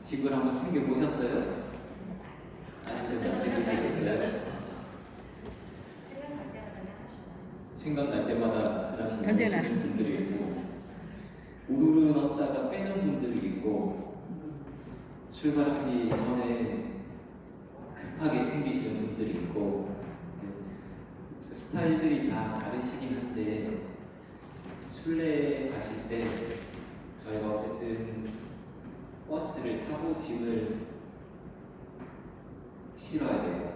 집을 한번 챙겨 보셨어요? 아직은 안 챙겨 보셨어요? 생각날 때마다 하시는 분들이 있고, 우르르 넣었다가 빼는 분들이 있고, 출발하기 전에 급하게 챙기시는 분들이 있고, 스타일들이 다 다르시긴 한데, 순례 가실 때 저희가 어쨌든 버스를 타고 짐을 실어야 되고,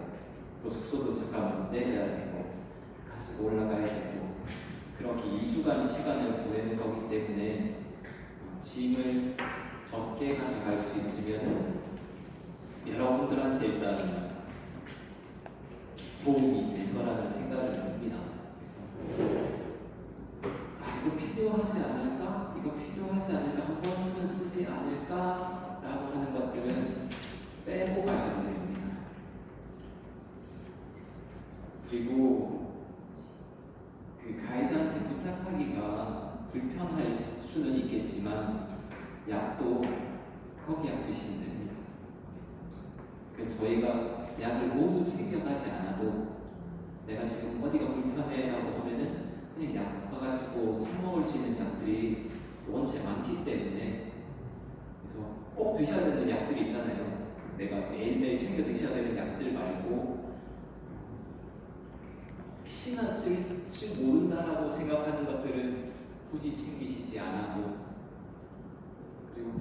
또 숙소도 잠깐 내려야 되고, 가지고 올라가야 되고, 그렇게 2주간 시간을 보내는 거기 때문에 짐을 적게 가져갈 수 있으면 여러분들한테 일단 도움이 될 거라는 생각이 듭니다. 그래서 이거 필요하지 않을까? 이거 필요하지 않을까? 한 번쯤은 쓰지 않을까? 라고 하는 것들은 빼고 가셔도 됩니다. 그리고 그 가이드한테 부탁하기가 불편할 수는 있겠지만 약도 거기 약 드시면 됩니다. 저희가 약을 모두 챙겨가지 않아도 내가 지금 어디가 불편해라고 하면은 그냥 약 가가지고 사 먹을 수 있는 약들이 원체 많기 때문에, 그래서 꼭 드셔야 되는 약들이 있잖아요. 내가 매일매일 챙겨 드셔야 되는 약들 말고 혹시나 쓸지 모른다라고 생각하는 것들은 굳이 챙기시지 않아도, 그리고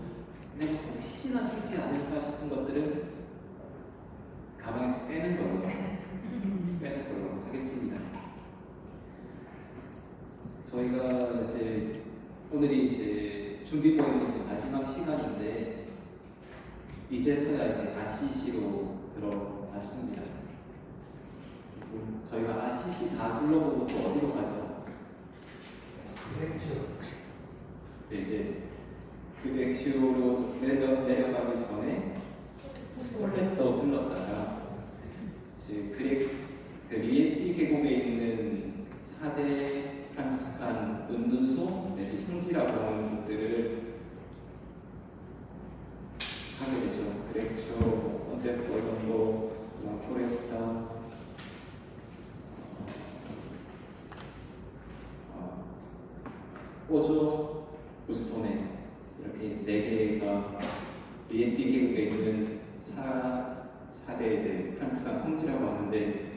내가 혹시나 쓰지 않을까 싶은 것들은 가방에서 빼는 걸로 하겠습니다. 저희가 이제 오늘이 이제 준비 모임 이제 마지막 시간인데 이제서야 이제 아시시로 들어왔습니다. 저희가 아시시 다 둘러보고 또 어디로 가죠? 네, 이제 그 엑슈로 내려가기 전에 스폴렛도 들렀다가 이제 그 리에티 계곡에 있는 4대 프랑스칸 은둔소 내지 성지라고 하는 곳들을 하게 되죠. 그렉초, 온테폴론도, 포레스타, 오조, 부스토네, 이렇게 4개가 리에티 계곡에 있는 4대 이제 프랑스칸 성지라고 하는데,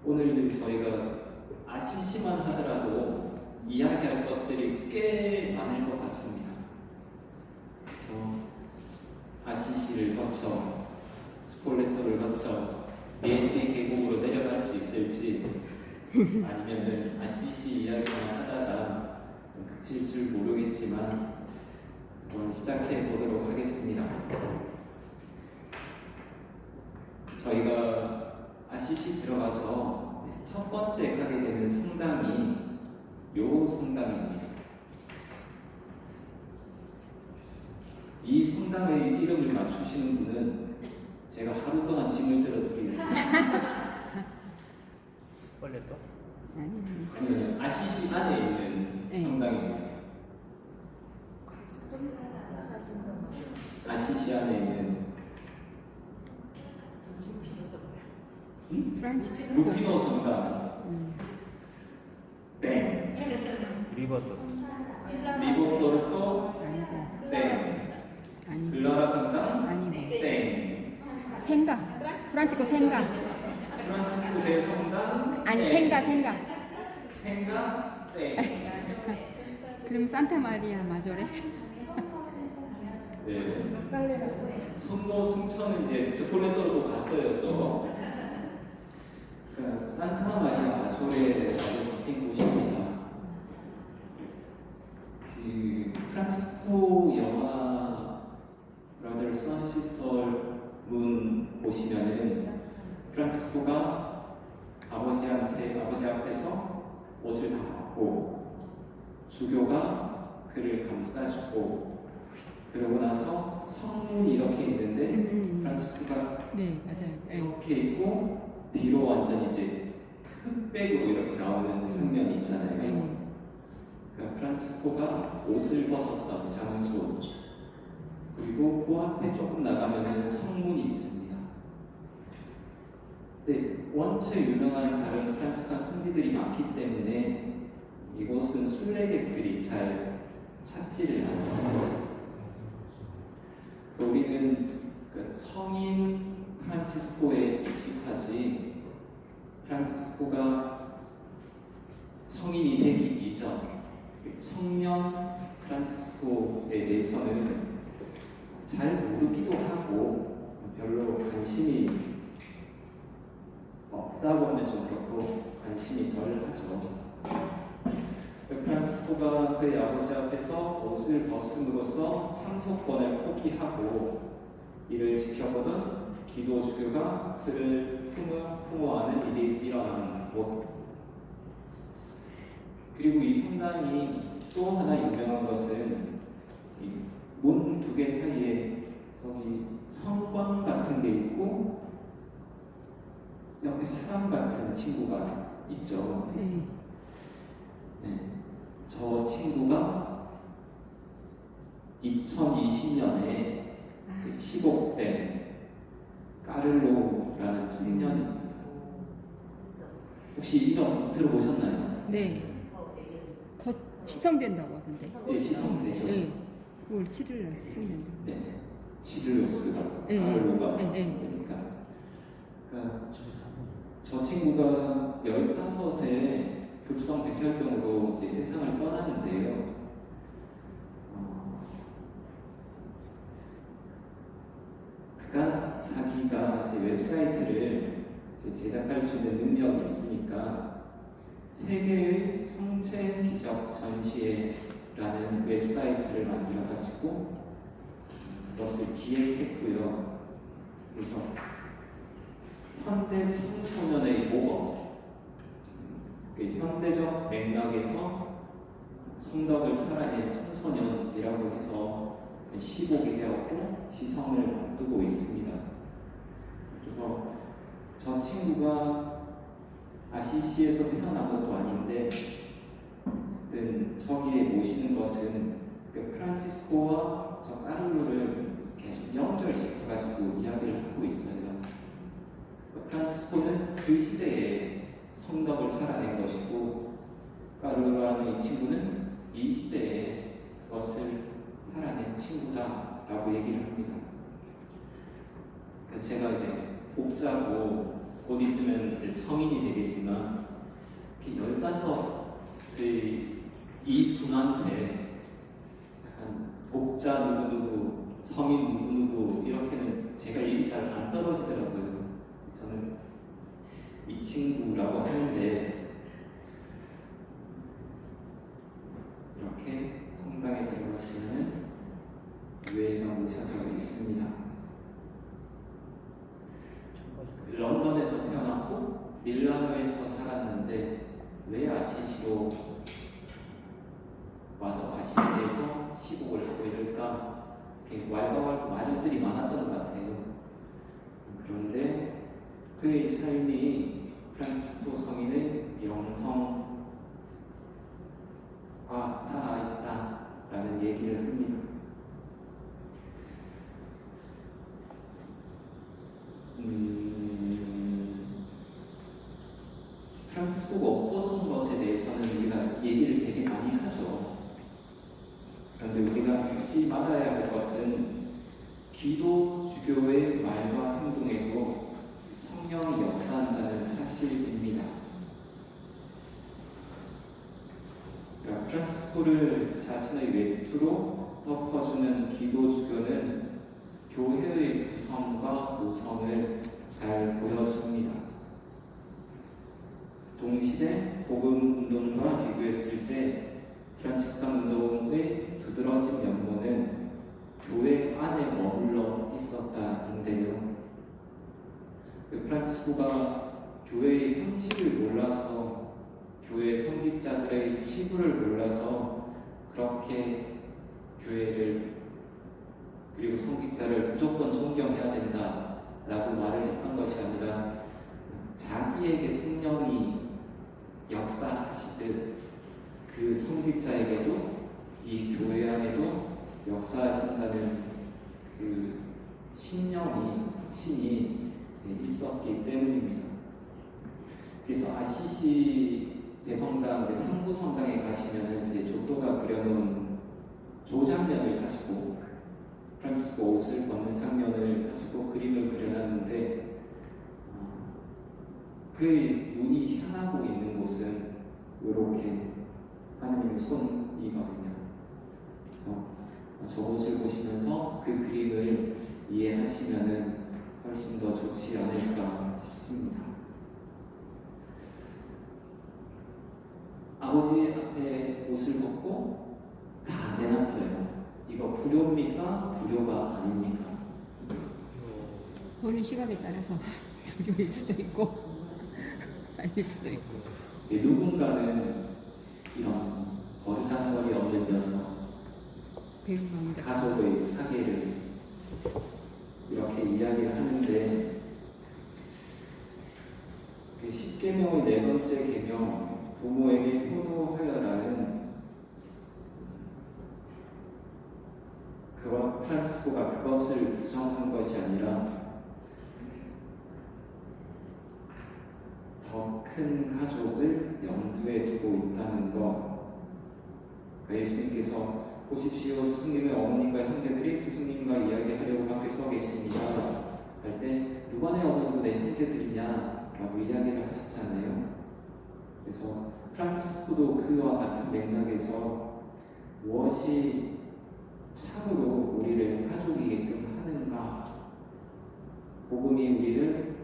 오늘 저희가 아시시만 하더라도 이야기할 것들이 꽤 많을 것 같습니다. 그래서 아시시를 거쳐 스폴레토를 거쳐 리에티 계곡으로 내려갈 수 있을지, 아니면은 아시시 이야기만 하다가 그칠 줄 모르겠지만 한번 시작해 보도록 하겠습니다. 저희가 아시시 들어가서 첫 번째 가게 되는 성당이 요 성당입니다. 이 성당의 이름을 맞추시는 분은 제가 하루 동안 짐을 들어드리겠습니다. 스폴레토? 아니요, 아시시 안에 있는 성당입니다. 아시시 안에 있는 루피노 성당. 땡. 리버토. 리버토르도 땡. 글라라 성당 아니고 땡. 생가 프란치스코 생가 프란치스코 대성당 아니 땡. 생가 생가 땡. 그럼 산타 마리아 마조레 네. 성모 승천은 이제 스폴레토로도 갔어요. 또 그 산타 마리아 마조레라고 적힌 곳입니다. 그 프란치스코 영화 브라더 선 시스터 문 보시면은 프란치스코가 아버지 앞에서 옷을 다 벗고 주교가 그를 감싸주고, 그러고 나서 성문이 이렇게 있는데 프란치스코가 네 맞아요. 이렇게 있고 뒤로 완전 이제 흑백으로 이렇게 나오는 장면이 있잖아요. 그러니까 프란치스코가 옷을 벗었던 장소, 그 앞에 조금 나가면은 성문이 있습니다. 네, 원체 유명한 다른 프랑스칸 성리들이 많기 때문에 이곳은 순례객들이 잘 찾지를 않았습니다. 우리는 그 성인 프란치스코에 익숙하지 프란치스코가 성인이 되기 이전 그 청년 프란치스코에 대해서는 잘 모르기도 하고 별로 관심이 없다고 하면 좀 그렇고 관심이 덜 하죠. 프란치스코가 그의 아버지 앞에서 옷을 벗음으로써 상속권을 포기하고 이를 지켜보던 기도 주교가 그를 품어하는 일이 일어나는 곳. 그리고 이 성당이 또 하나 유명한 것은 문 두 개 사이에 저기 성광 같은 게 있고 옆에 사람 같은 친구가 있죠. 네. 저 친구가 2020년에 그 시복된 까를로라는 청년입니다. 혹시 이름 들어보셨나요? 네. 곧 시성된다고 하던데. 네, 시성되죠. 네. 9월 7일 날 시성된다. 네, 지르로스가 네. 까를로가 네. 그러니까 저 친구가 15세 급성 백혈병으로 이제 세상을 떠나는데요. 그가 자기가 이제 웹사이트를 이제 제작할 수 있는 능력이 있으니까 세계의 성체 기적 전시회라는 웹사이트를 만들어가지고 그것을 기획했고요. 그래서 현대 청소년의 모범, 현대적 맥락에서 성덕을 살아낸 청소년이라고 해서 시복이 되었고 시성을 앞두고 있습니다. 그래서 저 친구가 아시시에서 태어난 것도 아닌데 어쨌든 저기에 모시는 것은 그 프란치스코와 저 까를로를 계속 연결시켜가지고 이야기를 하고 있어요. 프란치스코는 그 시대에 성덕을 살아낸 것이고 까를로라는 이 친구는 이 시대에 그것을 살아낸 친구다라고 얘기를 합니다. 그래서 제가 이제 복자고 곧 있으면 이제 성인이 되겠지만 15의 이 분한테 약간 복자 누구누구 성인 누구누구 이렇게는 제가 입이 잘 안 떨어지더라고요. 저는 이 친구라고 하는데 이렇게 성당에 들어가시면 유해가 모셔져 있습니다. 런던에서 태어났고 밀라노에서 살았는데 왜 아시시로 와서 아시시에서 시복을 하고 이럴까? 이렇게 왈가왈부 말들이 많았던 것 같아요. 그런데 그의 삶이 프란치스코 성인의 영성과 닿아 있다라는 얘기를 합니다. 프란치스코가 엎어선 것에 대해서는 우리가 얘기를 되게 많이 하죠. 그런데 우리가 잊지 말아야 할 것은 기도 주교의 말과 행동에도 성령이 역사한다는 사실입니다. 그러니까 프란치스코를 자신의 외투로 덮어주는 기도 주교는 교회의 구성과 모성을 잘 보여줍니다. 동시대 복음 운동과 비교했을 때 프란치스칸 운동의 두드러진 면모는 교회 안에 머물러 있었다인데요. 프란치스코가 교회의 현실을 몰라서 교회 성직자들의 치부를 몰라서 그렇게 교회를 그리고 성직자를 무조건 존경해야 된다라고 말을 했던 것이 아니라 자기에게 성령이 역사하시듯 그 성직자에게도 이 교회 안에도 역사하신다는 그 그 신이 있었기 때문입니다. 그래서 아시시 대성당 이제 상부 성당에 가시면은 이제 조또가 그려놓은 조장면을 가지고 프란치스코 옷을 벗는 장면을 가지고 그림을 그려놨는데 그 눈이 향하고 있는 곳은 이렇게 하느님의 손이거든요. 그래서 저것을 보시면서 그 그림을 이해하시면은 훨씬 더 좋지 않을까 싶습니다. 아버지 앞에 옷을 벗고 다 내놨어요. 이거 불효입니까? 불효가 아닙니까? 보는 시각에 따라서 불효일 수도 있고 아닐 수도 있고. 누군가는 이런 버르장머리 없는 녀석, 배운 마음대로. 가족의 학예를 이렇게 이야기를 하는데 그 10계명의 네 번째 계명 부모에게 효도하여라는 그와 프란치스코가 그것을 부정한 것이 아니라 더 큰 가족을 염두에 두고 있다는 것. 예수님께서 보십시오, 스승님의 어머님과 형제들이 스승님과 이야기하려고 밖에 서 계십니다 할 때 누가 내 어머니고 내 형제들이냐 라고 이야기를 하시잖아요. 그래서 프란치스코도 그와 같은 맥락에서 무엇이 참으로 우리를 가족이게끔 하는가, 복음이 우리를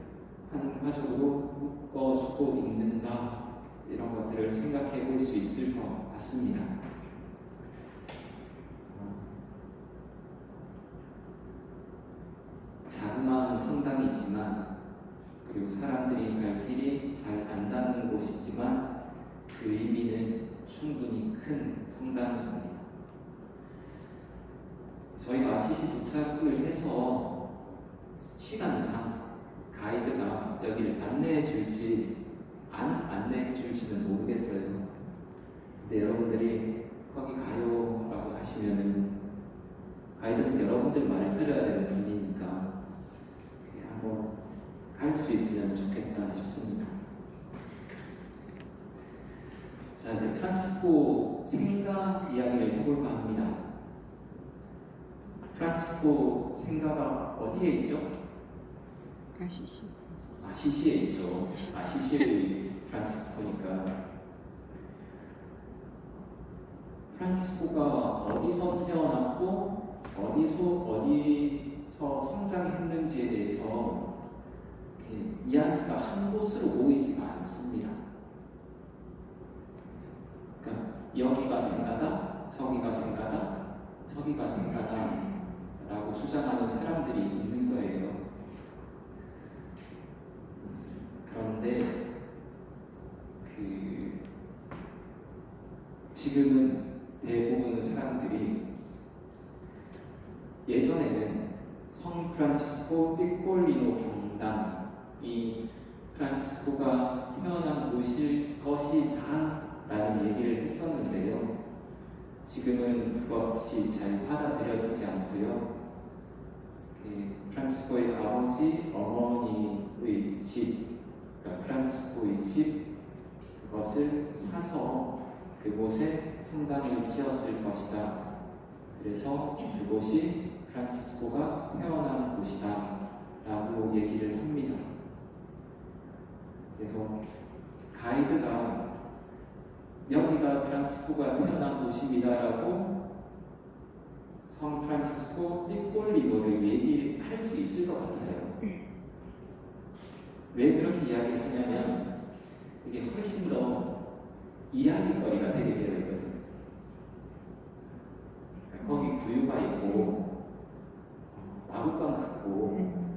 한 가족으로 묶어주고 있는가, 이런 것들을 생각해 볼 수 있을 것 같습니다. 자그마한 성당이지만, 그리고 사람들이 갈 길이 잘 안 닿는 곳이지만 그 의미는 충분히 큰 성당입니다. 저희가 아시시 도착을 해서 시간상 가이드가 여기를 안내해 줄지 안 안내해 줄지는 모르겠어요. 근데 여러분들이 거기 가요 라고 하시면은 가이드는 여러분들 말을 들어야 되는 분이니까 한번 갈 수 있으면 좋겠다 싶습니다. 자, 이제 프란치스코 생가 이야기를 해볼까 합니다. 프란치스코 생가가 어디에 있죠? 아시시. 아시시에 있죠. 아시시의 프란치스코니까. 프란치스코가 어디서 태어났고 어디서 성장했는지에 대해서 이야기가 한 곳으로 모이지가 않습니다. 그러니까 여기가 생가다, 저기가 생가다, 저기가 생가다 라고 주장하는 사람들이 있는 거예요. 그런데 지금은 대부분 사람들이 예전에는 성 프란치스코 피콜리노 경당이 프란치스코가 태어난 곳일 것이다 라는 얘기를 했었는데요. 지금은 그것이 잘 받아들여지지 않고요. 프란치스코의 아버지, 어머니의 집, 그러니까 프란치스코의 집, 그것을 사서 그곳에 성당을 지었을 것이다. 그래서 그곳이 프란치스코가 태어난 곳이다 라고 얘기를 합니다. 그래서 가이드가 여기가 프란치스코가 태어난 곳입니다 라고 성 프란치스코 피콜리노를 얘기할 수 있을 것 같아요. 왜 그렇게 이야기를 하냐면 이게 훨씬 더 이야기거리가 되게 되어 있거든요. 그러니까 거기 구유가 있고 마구간 같고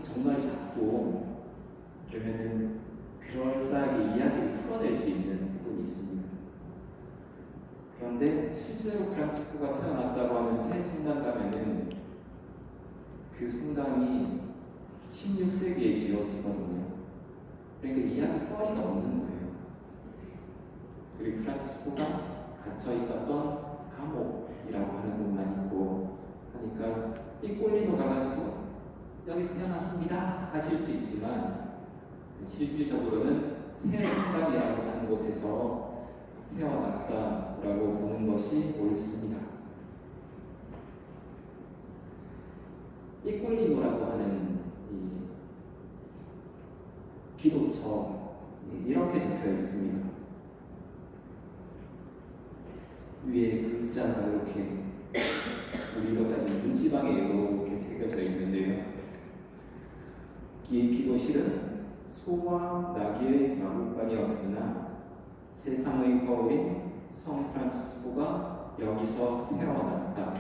정말 작고 그러면은 그럴싸하게 이야기를 풀어낼 수 있는 부분이 있습니다. 그런데 실제로 프란치스코가 태어났다고 하는 새 성당 가면은 그 성당이 16세기에 지어지거든요. 그러니까 이야기거리가 없는 거예요. 그리고 프란치스코가 갇혀 있었던 감옥이라고 하는 곳만 있고 하니까 삐꼴리노 가가지고 여기서 태어났습니다 하실 수 있지만 실질적으로는 새 성당이라고 하는 곳에서 태어났다라고 보는 것이 옳습니다. 삐꼴리노라고 하는 이 기도처 이렇게 적혀 있습니다. 위에 글자가 이렇게 우리로 따지면 문지방에 이렇게 새겨져 있는데요. 이 기도실은 소와 나귀의 마구간이었으나 세상의 거울인 성 프란치스코가 여기서 태어났다.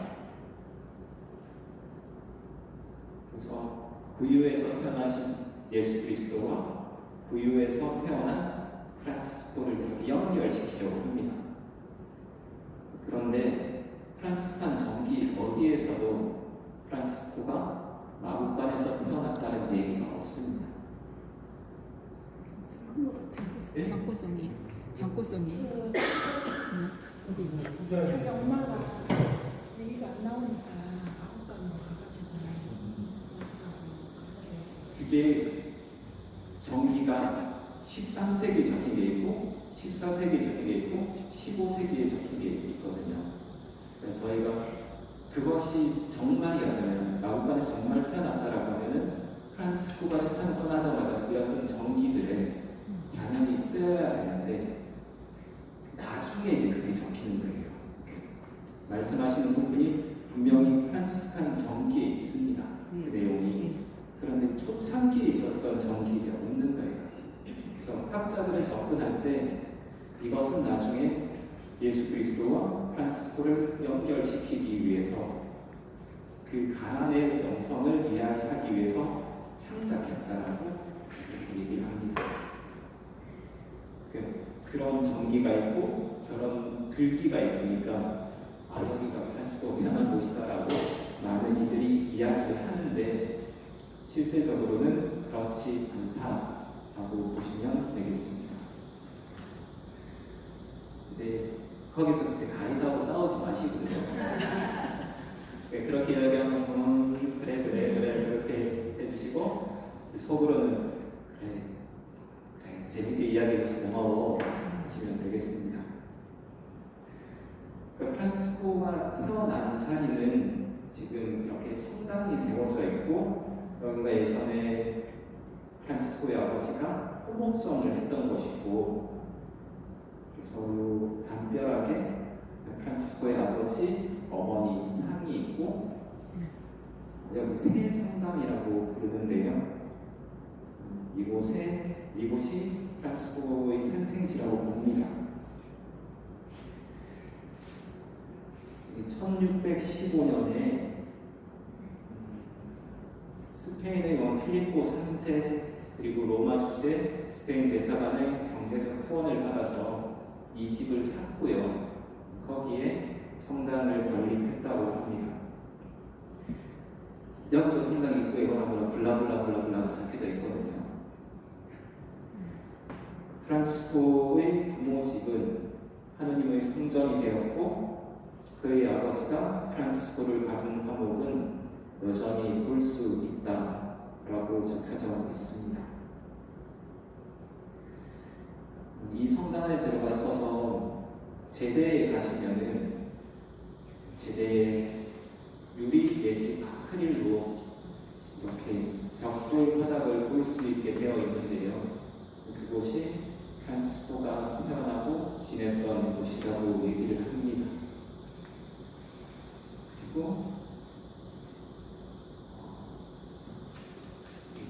그래서 구유에서 태어나신 예수 그리스도와 구유에서 태어난 프란치스코를 이렇게 연결시키려고 합니다. 그런데 프란치스칸 정기 어디에서도 프란치스코가 마구간에서 태어났다는 얘기가 없습니다. 장고송이 어디 있지? 저기 엄마가 얘기가 안 나오니까 아무것도 가가지고 그게 정기가 13세기에 적힌 게 있고 14세기에 적힌 게 있고 15세기에 적힌 게 있거든요. 그래서 저희가 그것이 정말이라면 마구간에서 정말 태어났다라고 하면은 프란치스코가 세상을 떠나자마자 쓰였던 정기들에 당연히 쓰여야 되는데 나중에 이제 그게 적히는 거예요. 말씀하시는 부분이 분명히 프란치스칸 정기에 있습니다. 그 내용이. 그런데 초창기에 있었던 정기이지 없는 거예요. 그래서 학자들은 접근할 때 이것은 나중에 예수 그리스도와 프란치스코를 연결시키기 위해서 그 가난의 영성을 이야기하기 위해서 창작했다라고 이렇게 얘기를 합니다. 그런 정기가 있고 저런 글귀가 있으니까 여기가 프란치스코 태어난 곳이다라고 많은 이들이 이야기를 하는데 실제적으로는 그렇지 않다라고 보시면 되겠습니다. 근데 거기서 이제 가이드하고 싸우지 마시고요. 그렇게 이야기하면 그래 이렇게 해주시고 속으로는 그래 재밌게 이야기해줘서 고마워 하시면 되겠습니다. 프란치스코가 태어난 자리는 지금 이렇게 성당이 세워져 있고 여기가 예전에 프란치스코의 아버지가 호목성을 했던 것이고 그래서 담벼락에 프란치스코의 아버지, 어머니 상이 있고 여기 새 성당이라고 부르는데요. 이곳이 프란치스코의 탄생지라고 봅니다. 1615년에 스페인의 왕 필리포 3세 그리고 로마 주재 스페인 대사관의 경제적 후원을 받아서 이 집을 샀고요. 거기에 성당을 건립했다고 합니다. 여기도 성당이 있고 이거나 블라블라블라블라 적혀져 있거든요. 프란치스코의 부모 집은 하느님의 성전이 되었고 그의 아버지가 프란치스코를 가둔 감옥은 여전히 볼 수 있다라고 적혀져 있습니다. 이 성당에 들어가서서 제대에 가시면은 제대에 유리 내지 아크릴로 이렇게 벽돌 바닥을 볼 수 있게 되어 있는데요. 그곳이 프란치스코가 태어나고 지냈던 곳이라고 얘기를 합니다. 그리고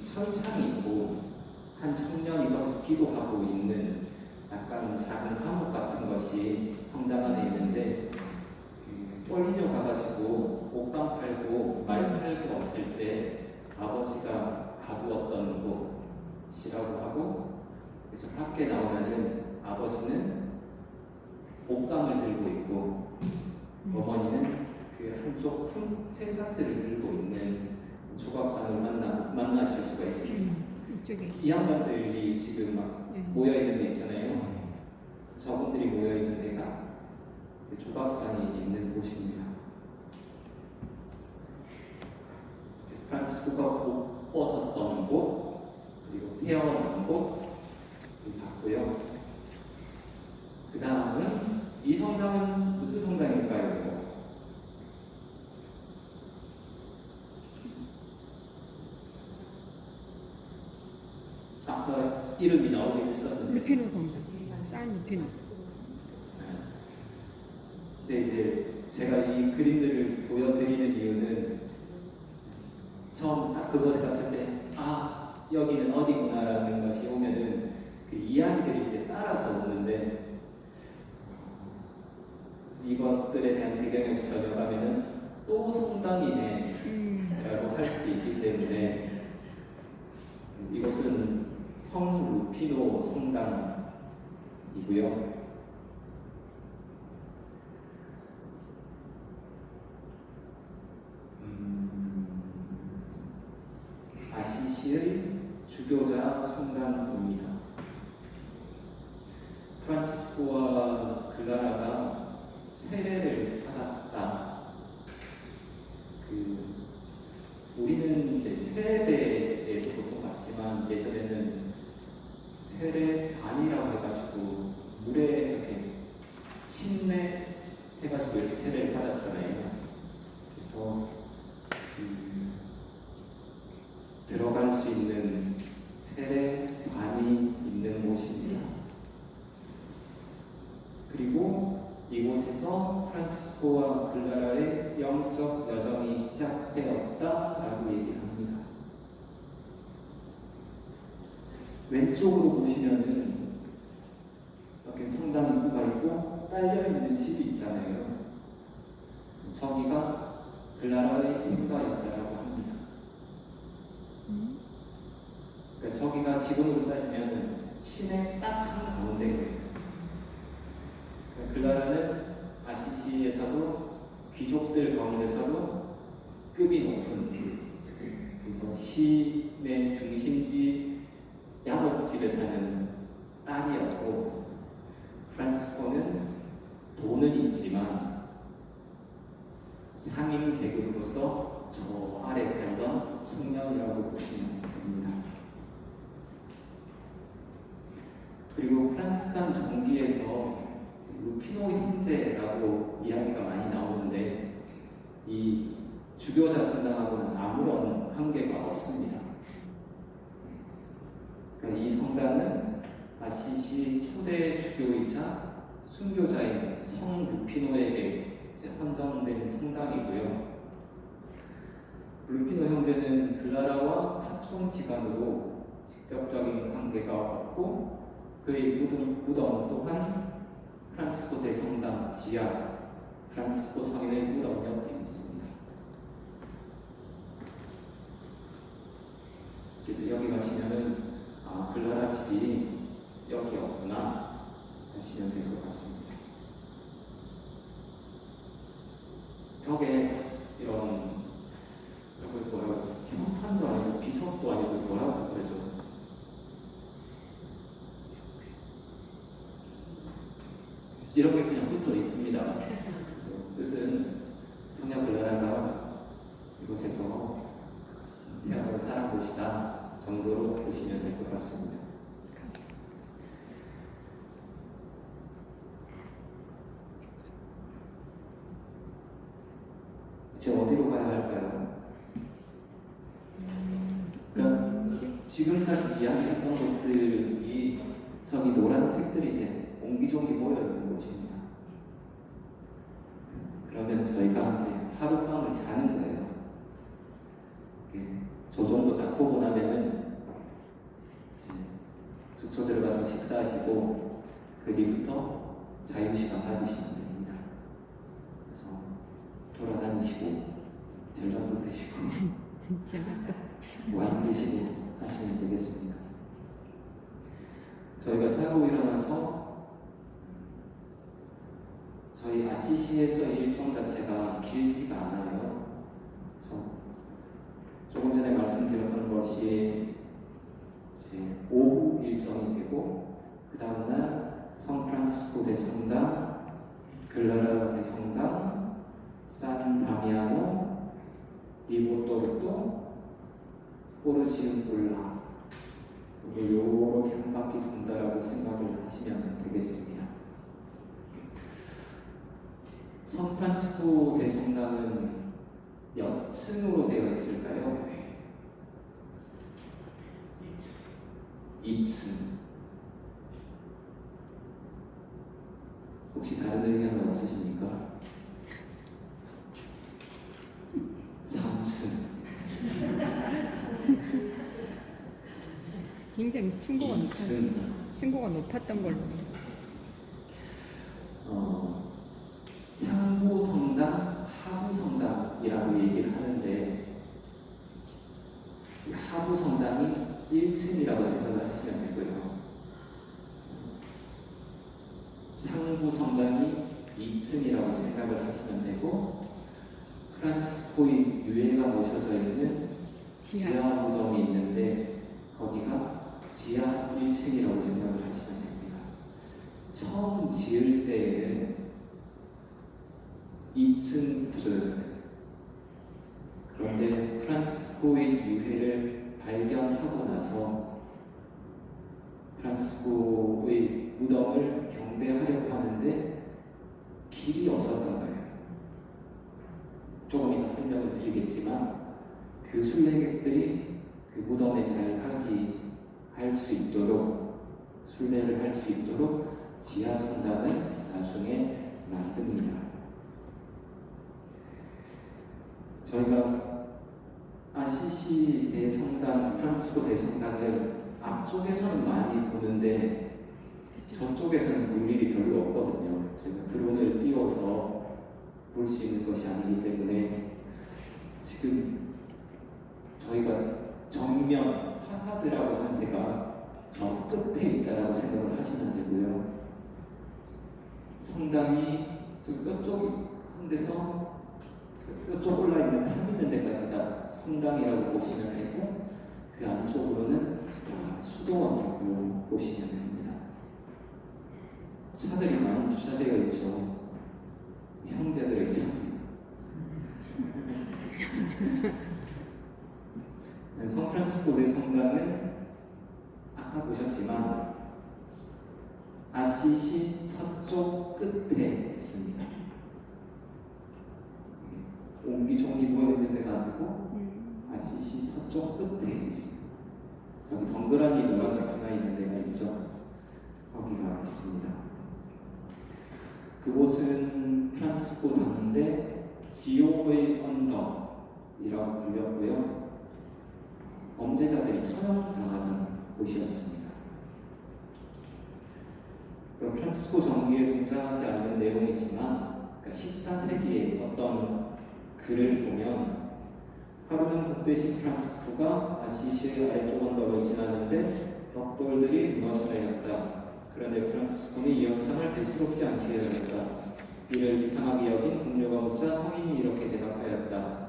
철창이 있고 한 청년이 거기서 기도하고 있는 약간 작은 감옥 같은 것이 성당 안에 있는데 꼴리뇨 가가지고 옷감 팔고 말 팔고 왔을 때 아버지가 가두었던 곳이라고 하고 그래서 밖에 나오면은 아버지는 옷감을 들고 있고 어머니는 그 한쪽 큰 쇠사슬을 들고 있는 조각상을 만나실 수가 있습니다. 이쪽에 이 양반들이 지금 막 모여 있는 데 있잖아요. 저분들이 모여 있는 데가 조각상이 있는 곳입니다. 프란치스코가 옷 벗었던 곳, 그리고 태어난 곳 봤고요. 그 다음은 이 성당은 무슨 성당일까요? 아까 이름이 나오긴 했었는데 루피노 성당. 산 루피노. 근데 이제 제가 이 그림들을 보여드리는 이유는 처음 딱 그것을 봤을 때 여기는 어디구나라는 것이 오면은 그 이야기들이 이제 따라서 오는데 이것들에 대한 배경에 전혀가면은 또 성당이네 라고 할 수 있기 때문에 이것은 성 루피노 성당이고요. 아시시의 주교자 성당입니다. 프란치스코와 글라라가 세례를 받았다. 우리는 이제 세례대에서 보통 봤지만 예전에는 세례단이라고 해가지고 물에 이렇게 침례해가지고 이렇게 세례를 받았잖아요. 그래서 들어갈 수 있는 세례단이 있는 곳입니다. 그리고 이곳에서 프란치스코와 글라라의 영적 여정이 시작되었다라고 얘기를 합니다. 왼쪽으로 보시면은 이렇게 성당 입구가 있고 딸려 있는 집이 있잖아요. 저기가 글라라의 생가였다라고 합니다. 그러니까 저기가 지금으로 따지면 시내 딱 한가운데예요. 글라라는 아시시에서도 귀족들 가운데서도 급이 높은, 그래서 시내 중심지 야목집에 사는 딸이었고, 프란치스코는 돈은 있지만 상인 계급으로서 저 아래 살던 청년이라고 보시면 됩니다. 그리고 프란치스칸 정기에서 루피노 형제라고 이야기가 많이 나오는데 이 주교자 성당하고는 아무런 관계가 없습니다. 그러니까 이 성당은 아시시 초대 주교이자 순교자인 성 루피노에게 헌정된 성당이고요. 루피노 형제는 글라라와 사촌지간으로 직접적인 관계가 없고 그의 무덤 또한 프란치스코 대성당 지하 프란치스코 성인의 무덤 옆에 있습니다. 그래서 여기 가시면은 글라라 집이 여기였구나 하시면 될 것 같습니다. 벽에 이런 뭐라고 현판도 아니고 비석도 아니고 뭐라고 그러죠? 이런 게 그냥 붙어 있습니다. 그래서 뜻은 소녀 글라라가 이곳에서 태어나고 자란 곳이다 정도로 보시면 될 것 같습니다. 이제 어디로 가야 할까요? 그러니까 지금까지 이야기했던 것들이 저기 노란색들이 이제 옹기종기 모여있는 곳입니다. 그러면 저희가 이제 하룻밤을 자는 거예요. 저 정도 딱 보고 나면은 이제 숙소 들어가서 식사하시고 그 뒤부터 자유시간 가지시면 됩니다. 그래서 돌아다니시고 젤라또 드시고 무한 드시고 하시면 되겠습니다. 저희가 자고 일어나서 저희 아시시에서 일정 자체가 길지가 않아요. 그래서 조금 전에 말씀드렸던 것이 이제 오후 일정이 되고 그 다음날 성 프란치스코 대성당, 글라라 대성당, 산 다미아노, 리보토르토, 포르지우골라 요렇게 한 바퀴 돈다라고 생각을 하시면 되겠습니다. 샌프란시스코 대성당은 몇 층으로 되어 있을까요? 2층. 혹시 다른 의견은 없으십니까? 3층. 굉장히 층고가 2층. 층고가 높았던 걸로. 상부 성당, 하부 성당이라고 얘기를 하는데 이 하부 성당이 1층이라고 생각을 하시면 되고요. 상부 성당이 2층이라고 생각을 하시면 되고 프란치스코의 유해가 모셔져 있는 지하 무덤이 있는데 거기가 지하 1층이라고 생각을 하시면 됩니다. 처음 지을 때에는 2층 구조였어요. 그런데 프란치스코의 유해를 발견하고 나서 프란치스코의 무덤을 경배하려고 하는데 길이 없었던 거예요. 조금 이따 설명을 드리겠지만 그 순례객들이 그 무덤에 잘 할 수 있도록 순례를 할 수 있도록 지하 성당을 나중에 만듭니다. 저희가 아시시 대성당, 프란치스코 대성당을 앞쪽에서는 많이 보는데 저쪽에서는 볼 일이 별로 없거든요. 제가 드론을 띄워서 볼 수 있는 것이 아니기 때문에 지금 저희가 정면 파사드라고 하는 데가 저 끝에 있다라고 생각을 하시면 되고요. 성당이 저쪽 한 데서 이쪽 올라있는 탑 있는 데까지가 성당이라고 보시면 되고 그 안쪽으로는 수도원이라고 보시면 됩니다. 차들이 많이 주차되어 있죠. 형제들의 차. 샌프란시스코 대성당은 아까 보셨지만 아시시 서쪽 끝에 있습니다. 옹기종기 모여있는 데가 아니고 아시시 서쪽 끝에 있습니다. 저기 덩그러니 노란색 하나 있는 데가 있죠. 거기가 있습니다. 그곳은 프란치스코 당대 지옥의 언덕이라고 불렸고요. 범죄자들이 처형당하던 곳이었습니다. 프란치스코 전기에 등장하지 않는 내용이지만 14세기에 어떤 글을 보면 하루는 복되신 프란치스코가 아시시의 아래쪽 언덕을 지나는데 벽돌들이 무너져 내렸다. 그런데 프란치스코는 이 영상을 대수롭지 않게 여겼다. 이를 이상하게 여긴 동료가 묻자 성인이 이렇게 대답하였다.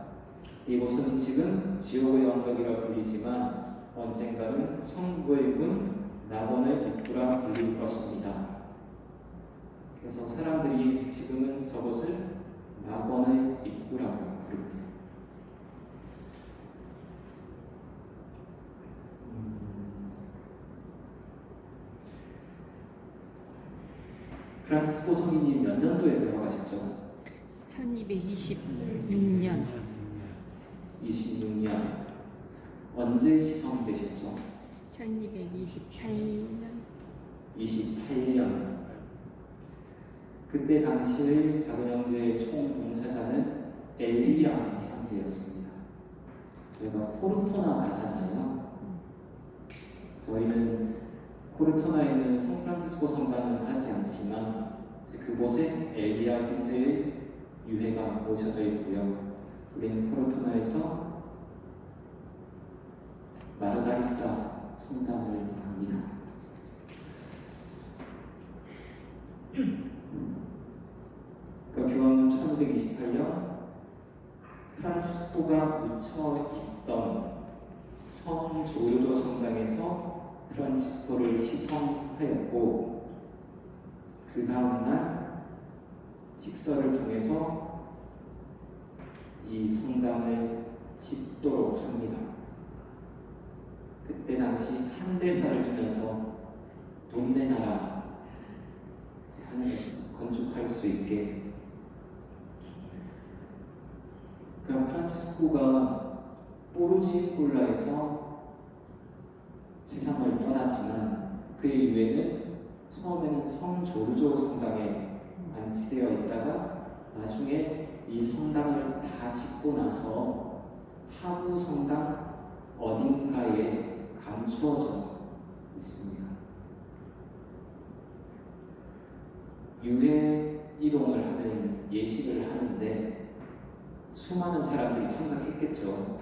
이곳은 지금 지옥의 언덕이라 불리지만 언젠가는 천국의 문, 낙원의 입구라 불릴 것입니다. 그래서 사람들이 지금은 저것을 낙원의 입구라고 부릅니다. 프란치스코 성인이 몇 년도에 들어가셨죠? 1226년 26년. 언제 시성되셨죠? 1228년 28년. 그때 당시의 작은 형제의 총봉사자는 엘리야 형제였습니다. 저희가 코르토나 가잖아요. 저희는 코르토나에 있는 샌프란시스코 성당은 가지 않지만 그곳에 엘리야 형제의 유해가 모셔져 있고요. 우리는 코르토나에서 마르가리타 성당을 갑니다. 교황은 1528년 프란치스코가 묻혀 있던 성 조르도 성당에서 프란치스코를 시성하였고 그 다음날 식사를 통해서 이 성당을 짓도록 합니다. 그때 당시 현대사를 주면서 돈 내놔라 이제 하늘에서 건축할 수 있게. 그 프란치스코가 포르지콜라에서 세상을 떠나지만 그의 유해는 처음에는 성 조르조 성당에 안치되어 있다가 나중에 이 성당을 다 짓고 나서 하부 성당 어딘가에 감추어져 있습니다. 유해 이동을 하는 예식을 하는데 수많은 사람들이 참석했겠죠.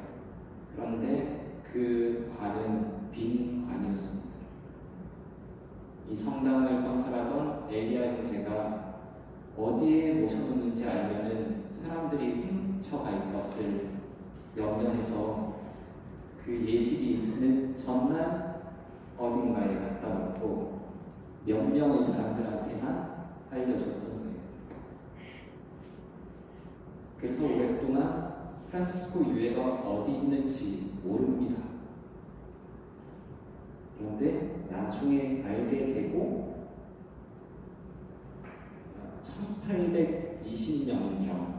그런데 그 관은 빈 관이었습니다. 이 성당을 건설하던 엘리야 형제가 어디에 모셔놓는지 알면은 사람들이 훔쳐갈 것을 염려해서 그 예식이 있는 전날 어딘가에 갖다 놓고 몇 명의 사람들한테만 알려줬던 거예요. 그래서 오랫동안 프란치스코 유해가 어디 있는지 모릅니다. 그런데 나중에 알게 되고 1820년경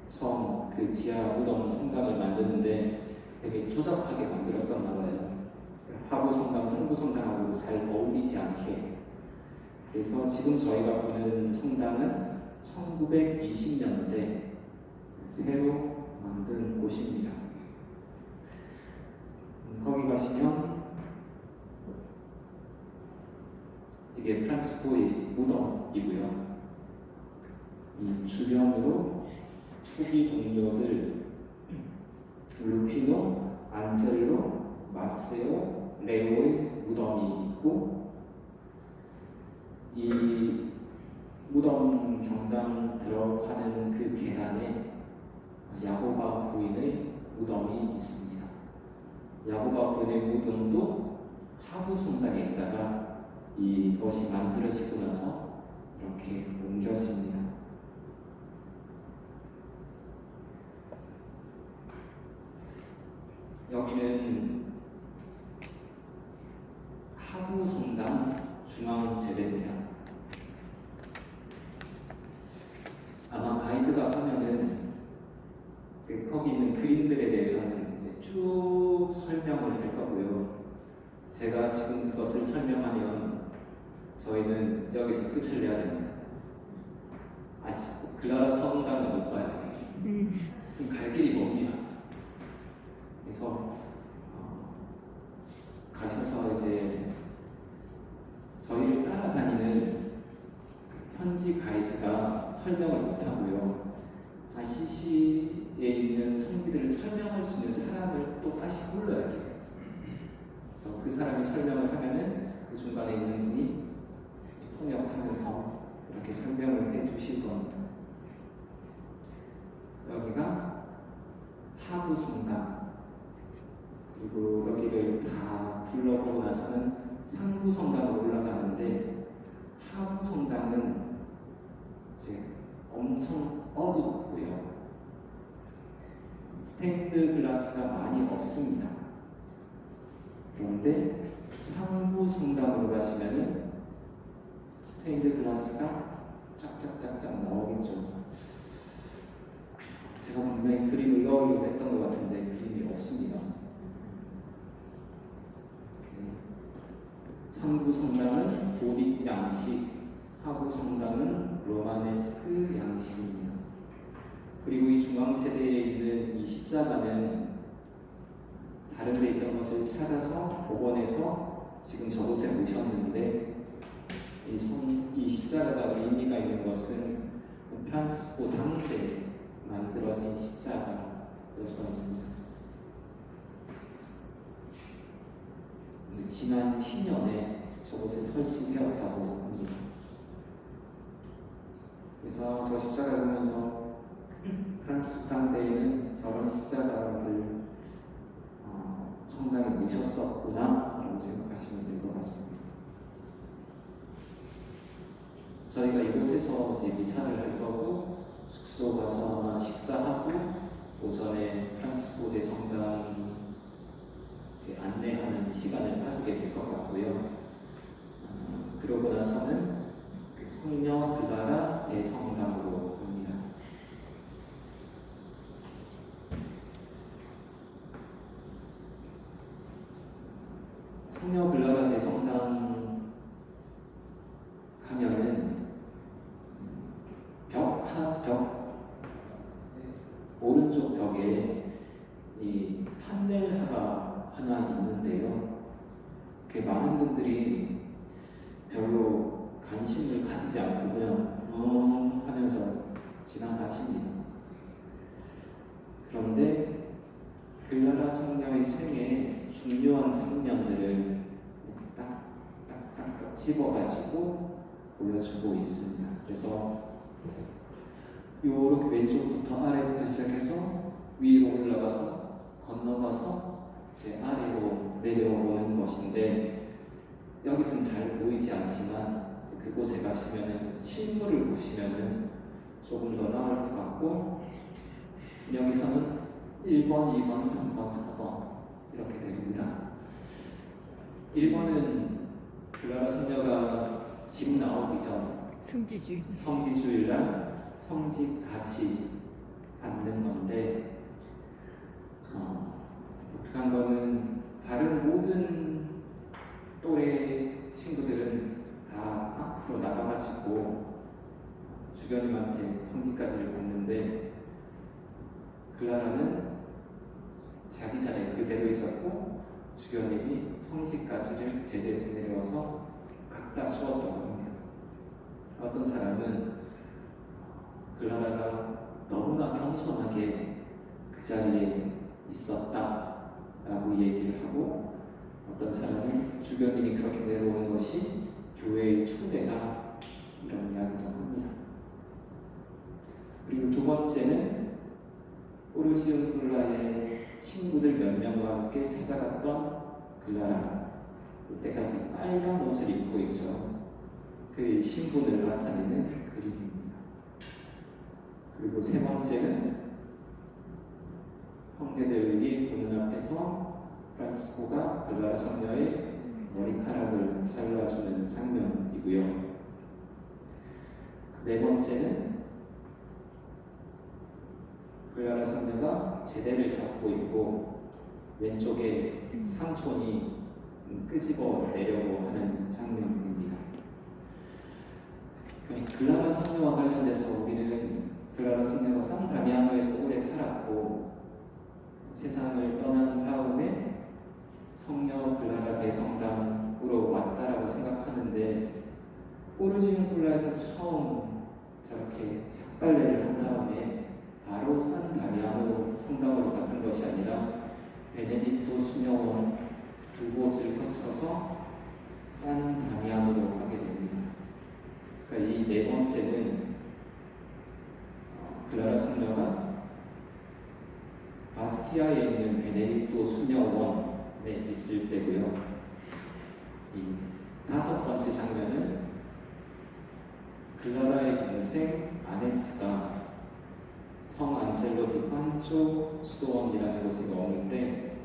처음 그 지하 무덤 성당을 만드는데 되게 조잡하게 만들었었나 봐요. 하부 성당, 상부 성당하고도 잘 어울리지 않게. 그래서 지금 저희가 보는 성당은 1920년대 새로 만든 곳입니다. 거기 가시면 이게 프란치스코의 무덤이고요. 이 주변으로 초기 동료들 루피노, 안젤로, 마세오, 레오의 무덤이 있고 이 무덤 경당 들어가는 그 계단에 야고바 부인의 무덤이 있습니다. 야고바 부인의 무덤도 하부 성당에 있다가 이것이 만들어지고 나서 이렇게 옮겨집니다. 여기는 하부 성당 중앙 제대입니다. 아마 가이드가 하면은 거기 있는 그림들에 대해서는 이제 쭉 설명을 할 거고요. 제가 지금 그것을 설명하면 저희는 여기서 끝을 내야 됩니다. 아직 글라라 성당을 못 봐요. 갈 길이 멉니다. 그래서 가셔서 이제 저희를 따라다니는 현지 가이드가 설명을 못하고요. 아시시에 있는 성기들을 설명할 수 있는 사람을 또 다시 불러야 돼요. 그래서 그 사람이 설명을 하면은 그 중간에 있는 분이 통역하면서 이렇게 설명을 해주실 겁니다. 여기가 하부 성당, 그리고 여기를 다 둘러보고 나서는 상부 성당으로 올라가는데 하부 성당은 이제 엄청 어둡고요. 스테인드 글라스가 많이 없습니다. 그런데 상부 성당으로 가시면은 스테인드 글라스가 쫙쫙쫙쫙 나오겠죠. 제가 분명히 그림을 넣으려고 했던 것 같은데 그림이 없습니다. 상부 성당은 고딕 양식, 하부 성당은 로마네스크 양식입니다. 그리고 이 중앙 세대에 있는 이 십자가는 다른 데 있던 것을 찾아서 복원해서 지금 저곳에 모셨는데 이 십자가가 의미가 있는 것은 프란치스코 당대 만들어진 십자가여서입니다. 지난 희년에 저곳에 설치되었다고 합니다. 그래서 저 십자가를 보면서 프란치스코 당대에는 저런 십자가를 성당에 모셨었구나 라고 생각하시면 될 것 같습니다. 저희가 이곳에서 이제 미사를 할 거고 숙소 가서 아마 식사하고 오전에 프란치스코 대성당 안내하는 성녀 글라라 대성당 가면은 오른쪽 벽에 이 판넬화가 하나 있는데요. 많은 분들이 별로 관심을 가지지 않고 그냥 하면서 지나가십니다. 그런데 글라라 성녀의 생애에 중요한 장면들을 딱딱딱 집어가지고 보여주고 있습니다. 그래서 요렇게 왼쪽부터 아래부터 시작해서 위로 올라가서 건너가서 이제 아래로 내려오는 것인데, 여기서는 잘 보이지 않지만 이제 그곳에 가시면은 실물을 보시면은 조금 더 나을 것 같고, 여기서는 1번, 2번, 3번, 4번 이렇게 됩니다. 1번은 글라라 성녀가 지금 나오기 전 성지주의. 성지주일날 성직같이 받는 건데, 독특한 거는 다른 모든 또래 친구들은 다 앞으로 나가가지고 주변님한테 성직까지를 받는데, 글라라는 자기 자리에 그대로 있었고 주교님이 성직까지를 제대에서 내려와서 갖다 주었던 겁니다. 어떤 사람은 글라라가 너무나 겸손하게 그 자리에 있었다라고 얘기를 하고, 어떤 사람은 주교님이 그렇게 내려오는 것이 교회의 초대다 이런 이야기도 합니다. 그리고 두 번째는 오르시온굴라의 친구들 몇 명과 함께 찾아갔던 글라라, 그때까지 빨간 옷을 입고 있죠. 그의 신분을 나타내는 그림입니다. 그리고 세 번째는 형제들이 보는 앞에서 프란치스코가 글라라 성녀의 머리카락을 잘라주는 장면이고요. 네 번째는 글라라 성녀가 제대를 잡고 있고 왼쪽에 상촌이 끄집어 내려고 하는 장면입니다. 글라라 성녀와 관련돼서 우리는 글라라 성녀가 상다미아노에서 오래 살았고 세상을 떠난 다음에 성녀 글라라 대성당으로 왔다라고 생각하는데, 오르지온굴라에서 처음 저렇게 삭발레를 한 다음에 바로 산 다미아노 성당으로 갔던 것이 아니라 베네딕토 수녀원 두 곳을 거쳐서 산 다미아노로 가게 됩니다. 그러니까 이 네 번째는 글라라 성녀가 바스티아에 있는 베네딕토 수녀원에 있을 때고요. 이 다섯 번째 장면은 글라라의 동생 아네스가 성 안젤로 디 판초 수도원이라는 곳에 머무는데,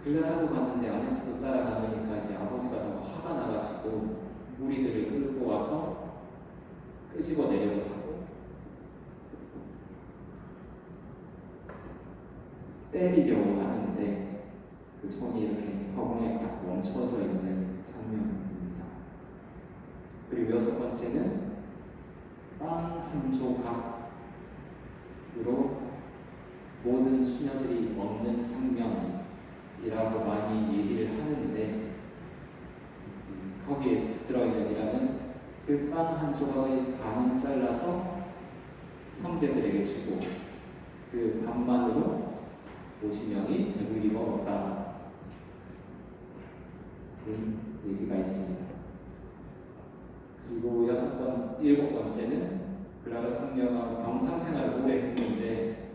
글라라도 갔는데 아네스도 따라가니까 이제 아버지가 더 화가 나가지고 무리들을 끌고 와서 끄집어 내려고 하고 때리려고 하는데 그 손이 이렇게 허공에 딱 멈춰져 있는 장면입니다. 그리고 여섯 번째는 빵 한 조각으로 모든 수녀들이 먹는 장면이라고 많이 얘기를 하는데, 거기에 들어있는 이라는 그 빵 한 조각의 반은 잘라서 형제들에게 주고 그 반만으로 50명이 배불리 먹었다, 그런 얘기가 있습니다. 그리고 일곱 번째는 글라라 성녀가 병상 생활을 오래 했는데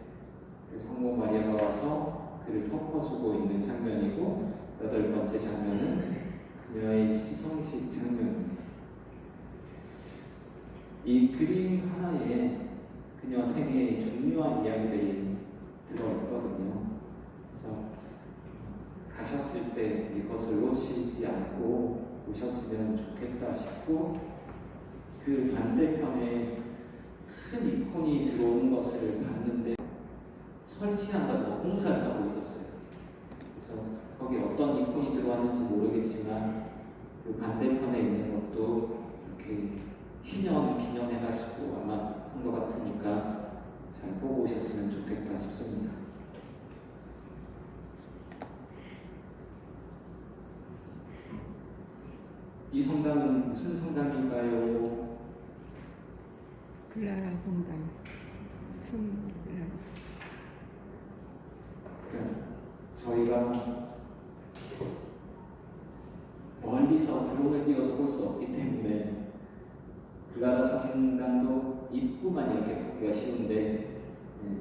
그 성모 마리아가 와서 그를 덮어주고 있는 장면이고, 여덟 번째 장면은 그녀의 시성식 장면입니다. 이 그림 하나에 그녀 생애의 중요한 이야기들이 들어있거든요. 그래서 가셨을 때 이것을 놓치지 않고 보셨으면 좋겠다 싶고, 그 반대편에 큰 이콘이 들어오는 것을 봤는데 설치한다고 공사를 하고 있었어요. 그래서 그래서 거기 어떤 이콘이 들어왔는지 모르겠지만 그 반대편에 있는 것도 이렇게 기념해가지고 아마 한 것 같으니까 잘 보고 오셨으면 좋겠다 싶습니다. 이 성당은 무슨 성당일까요? 클라라 성당. 클라라. 그러니까 저희가 멀리서 드론을 띄워서 볼 수 없기 때문에 클라라 성당도 입구만 이렇게 보기가 쉬운데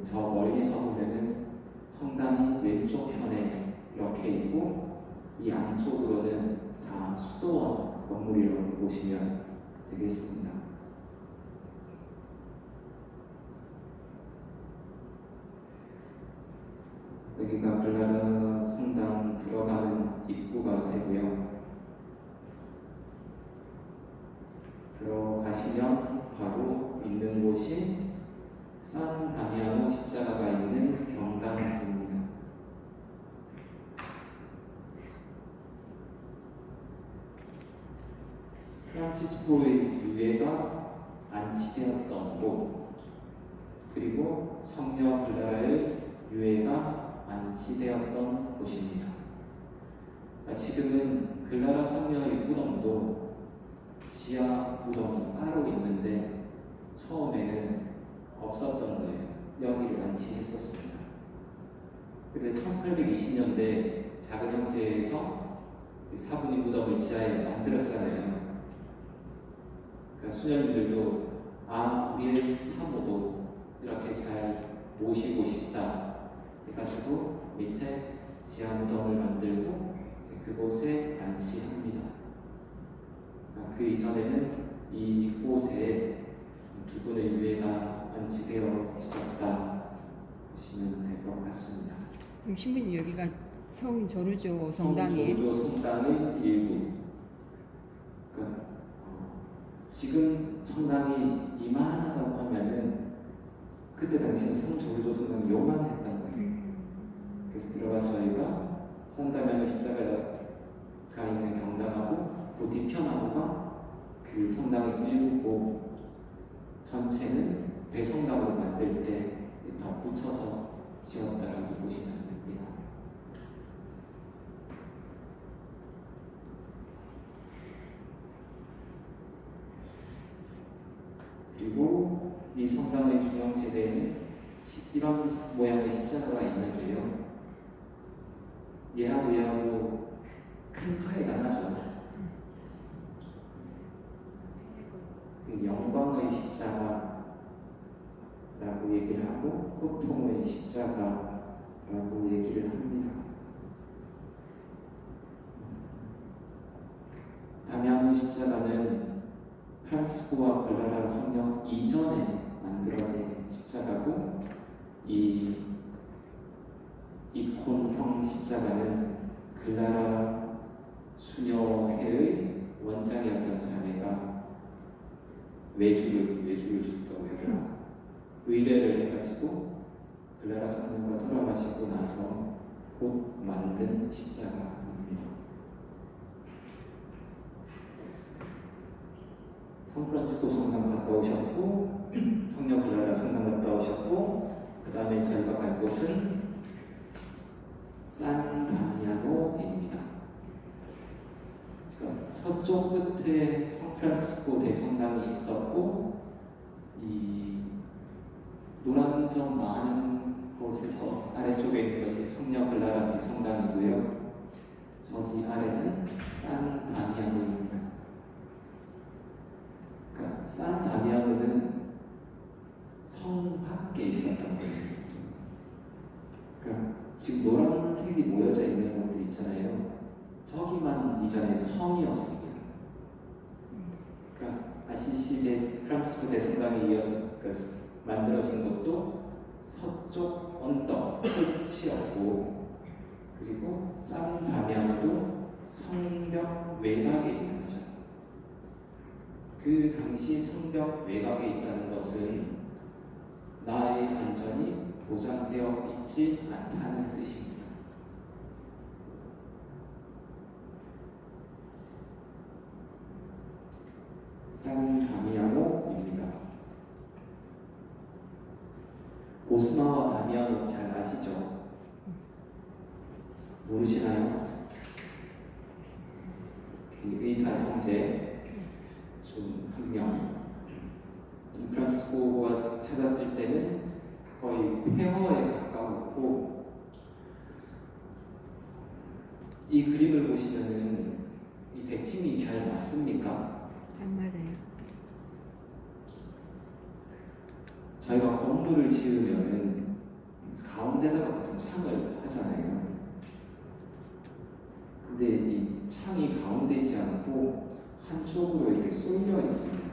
저 멀리서 보면은 성당이 왼쪽 편에 이렇게 있고 이 안쪽으로는 다 수도원 건물이라고 보시면 되겠습니다. 여기가 클라라 성당 들어가는 입구가 되고요. 들어가시면 바로 있는 곳이 산 다미아노 십자가가 있는 경당입니다. 프란치스코의 유해가 안치되었던 곳, 그리고 성녀 클라라의 유해가 안치되었던 곳입니다. 지금은 클라라 성녀의 무덤도 지하 무덤이 따로 있는데 처음에는 없었던 거예요. 여기를 안치했었습니다. 근데 1820년대 작은 형제에서 사분이 무덤을 지하에 만들었잖아요. 그러니까 수녀님들도 우리의 사모도 이렇게 잘 모시고 싶다 해가지고 밑에 지하 무덤을 만들고 이제 그곳에 안치합니다. 그 이전에는 이곳에 두 분의 유해가 안치되어 있었다 보시면 될 것 같습니다. 그럼 신부님 여기가 성 조르조 성당이에요? 조르조 성당의 일부. 그러니까 지금 성당이 이만하다고 하면은 그때 당시에는 성 조르조 성당이 요만했던 거예요. 그래서 들어가서 저희가 산다미아노 십자가가 있는 경당하고 그 뒤편하고가 그 성당의 일부고 전체는 대성당으로 만들 때 덧붙여서 지었다라고 보시면 됩니다. 그리고 이 성당의 중앙 제대에는 이런 모양의 십자가가 있는데요. 얘하고 큰 차이가 나죠. 그 영광의 십자가라고 얘기를 하고 고통의 십자가라고 얘기를 합니다. 다미아노 십자가는 프란시스코와 클라라 성령 이전에 만들어진 십자가고 이 이콘형 십자가는 클라라 수녀회의 원장이었던 자매가 외주를 줬다고 해야 되나? 의뢰를 해가지고 클라라 성녀가 돌아가시고 나서 곧 만든 십자가입니다. 샌프란시스코 성당 갔다 오셨고 성녀 클라라 성당 갔다 오셨고 그 다음에 저희가 갈 곳은 산 다미아노입니다. 그러니까 서쪽 끝에 샌프란시스코 대성당이 있었고 이 노란 점 많은 곳에서 아래쪽에 있는 것이 성녀 클라라 대성당이고요. 저기 아래는 산 다미아노입니다. 그러니까 산 다미아노는 성 밖에 있었던 거예요. 그러니까 지금 노란색이 모여져 있는 것들 있잖아요. 저기만 이전에 성이었습니다. 그러니까 아시시 프란시스코 대성당에 이어서 만들어진 것도 서쪽 언덕 끝이었고, 그리고 산 다미아노도 성벽 외곽에 있는 거죠. 그 당시 성벽 외곽에 있다는 것은 나의 안전이 보장되어 있지 않다는 뜻입니다. 오스마와 다미안 잘 아시죠? 모르시나요? 그 의사 형제 중 한 명. 프란치스코가 찾았을 때는 거의 폐허에 가까웠고, 이 그림을 보시면은 이 대칭이 잘 맞습니까? 안 맞아요. 저희가 건물을 지으면은 가운데다가 보통 창을 하잖아요. 근데 이 창이 가운데 있지 않고 한쪽으로 이렇게 쏠려 있습니다.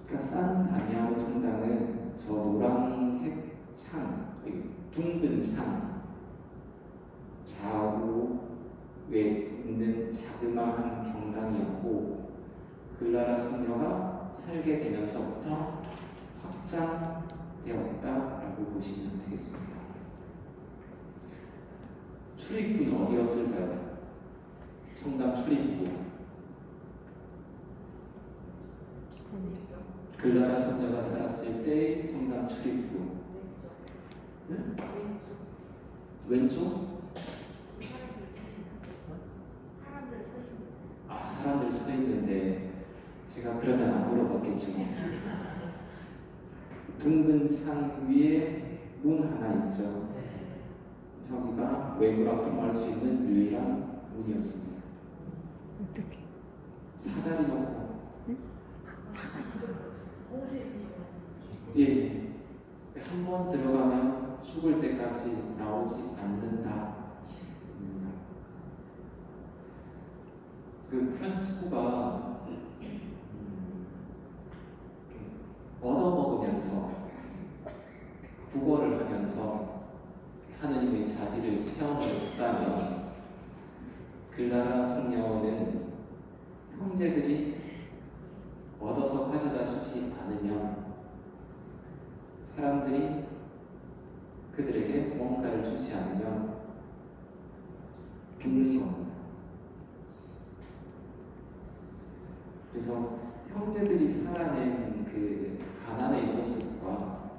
그러니까 산 다미아노 성당은 저 노란색 창, 둥근 창 좌우에 있는 자그마한 경당이었고, 글라라 성녀가 살게 되면서부터 확장되었다라고 보시면 되겠습니다. 출입구는 어디였을까요? 성당 출입구. 글라라 성녀가 살았을 때 성당 출입구. 응? 왼쪽? 아, 사람들 서 있는데 제가 그러면 안 물어봤겠죠. 둥근 창 위에 문 하나 있죠. 저기가 외부랑 통할 수 있는 유일한 문이었습니다. 어떻게? 사다리 놓고. 예. 한 번 들어가면 죽을 때까지 나오지 않는다. 그 프란치스코가 얻어먹으면서 구걸을 하면서 하느님의 자비를 체험했다면, 글라라 성녀는 형제들이 얻어서 가져다 주지 않으면 사람들이 그들에게 뭔가를 주지 않으면 죽는 겁니다. 그래서 형제들이 살아낸 그 가난의 모습과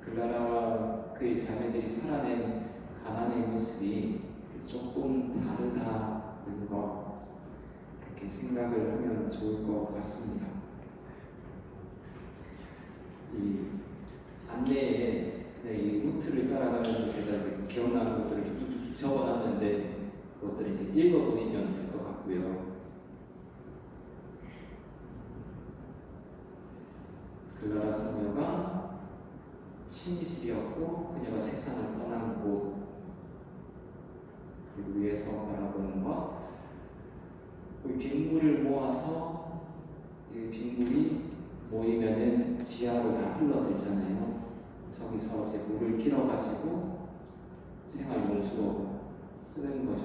글라라와 그의 자매들이 살아낸 가난의 모습이 조금 다르다는 것, 이렇게 생각을 하면 좋을 것 같습니다. 이 안내에 그냥 이 루트를 따라가면서 제가 기억나는 것들을 쭉쭉쭉 적어놨는데, 그것들을 이제 읽어보시면 될 것 같고요. 글라라 성녀가 침실이었고, 그녀가 세상을 떠난 곳, 그리고 위에서 바라보는 것, 빗물을 모아서 이 빗물이 모이면은 지하로 다 흘러들잖아요. 저기서 이제 물을 길어가지고 생활 용수로 쓰는 거죠.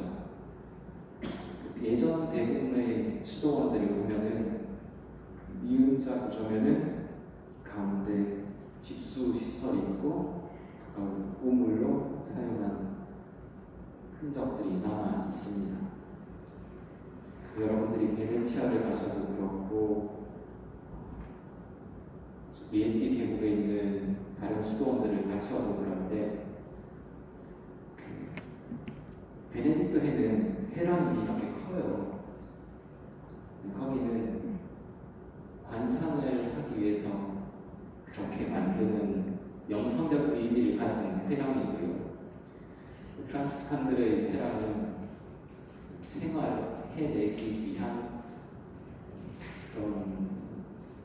예전 대부분의 수도원들을 보면은 미음자 구조면은 가운데 집수 시설이 있고, 그걸 우물로 사용한 흔적들이 남아 있습니다. 여러분들이 베네치아를 가셔도 그렇고, 리엔티 계곡에 있는 다른 수도원들을 가셔도 그런데, 베네딕토 해는 해랑이 이렇게 커요. 거기는 관상을 하기 위해서 그렇게 만드는 영성적 의미를 가진 해랑이고요. 프랑스칸들의 해랑은 생활해내기 위한 그런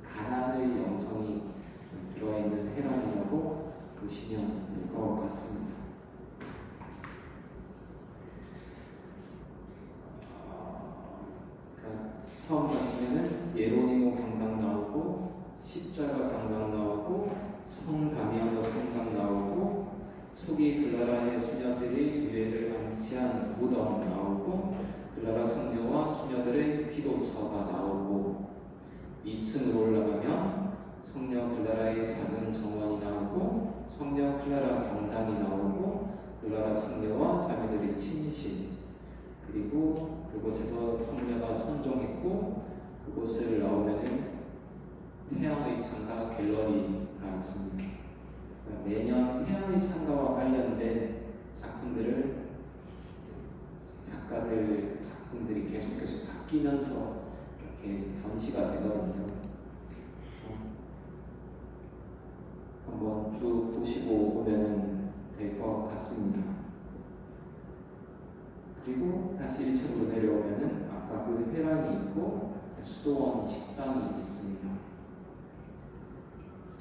가난의 영성이 들어있는 해랑이라고 보시면 될 것 같습니다. 처음 가시면은 예로니모 경당 나오고, 십자가 경당 나오고, 성 다미아노 성당 나오고, 속이 글라라의 수녀들이 유해를 안치한 무덤 나오고, 글라라 성녀와 수녀들의 기도처가 나오고, 2층으로 올라가면 성녀 글라라의 작은 정원이 나오고, 성녀 클라라 경당이 나오고, 글라라 성녀와 자매들의 침실, 그리고 그곳에서 성녀가 선종했고, 그곳을 나오면은 태양의 창가 갤러리가 있습니다. 그러니까 매년 태양의 창가와 관련된 작품들을 작품들이 계속 바뀌면서 이렇게 전시가 되거든요. 그래서 한번 쭉 보시고 보면 될 것 같습니다. 그리고 다시 1층으로 내려오면은 아까 그 회관이 있고 수도원 식당이 있습니다.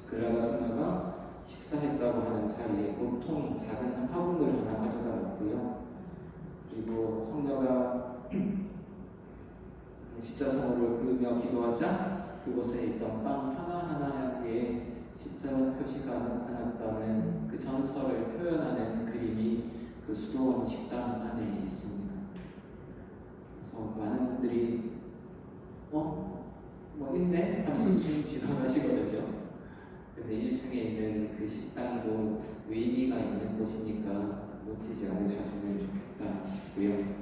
그라가 성녀가 식사했다고 하는 자리에 보통 작은 화분을 하나 가져다 놓고요. 그리고 성녀가 십자성호를 그으며 기도하자 그곳에 있던 빵 하나하나에 십자가 표시가 나타났다는 그 전설을 표현하는 그림이 그 수도원 식당 안에 있습니다. 그래서 많은 분들이 뭐 있네? 하면서 좀 지나가시거든요. 근데 1층에 있는 그 식당도 의미가 있는 곳이니까 놓치지 않으셨으면 좋겠다 싶고요.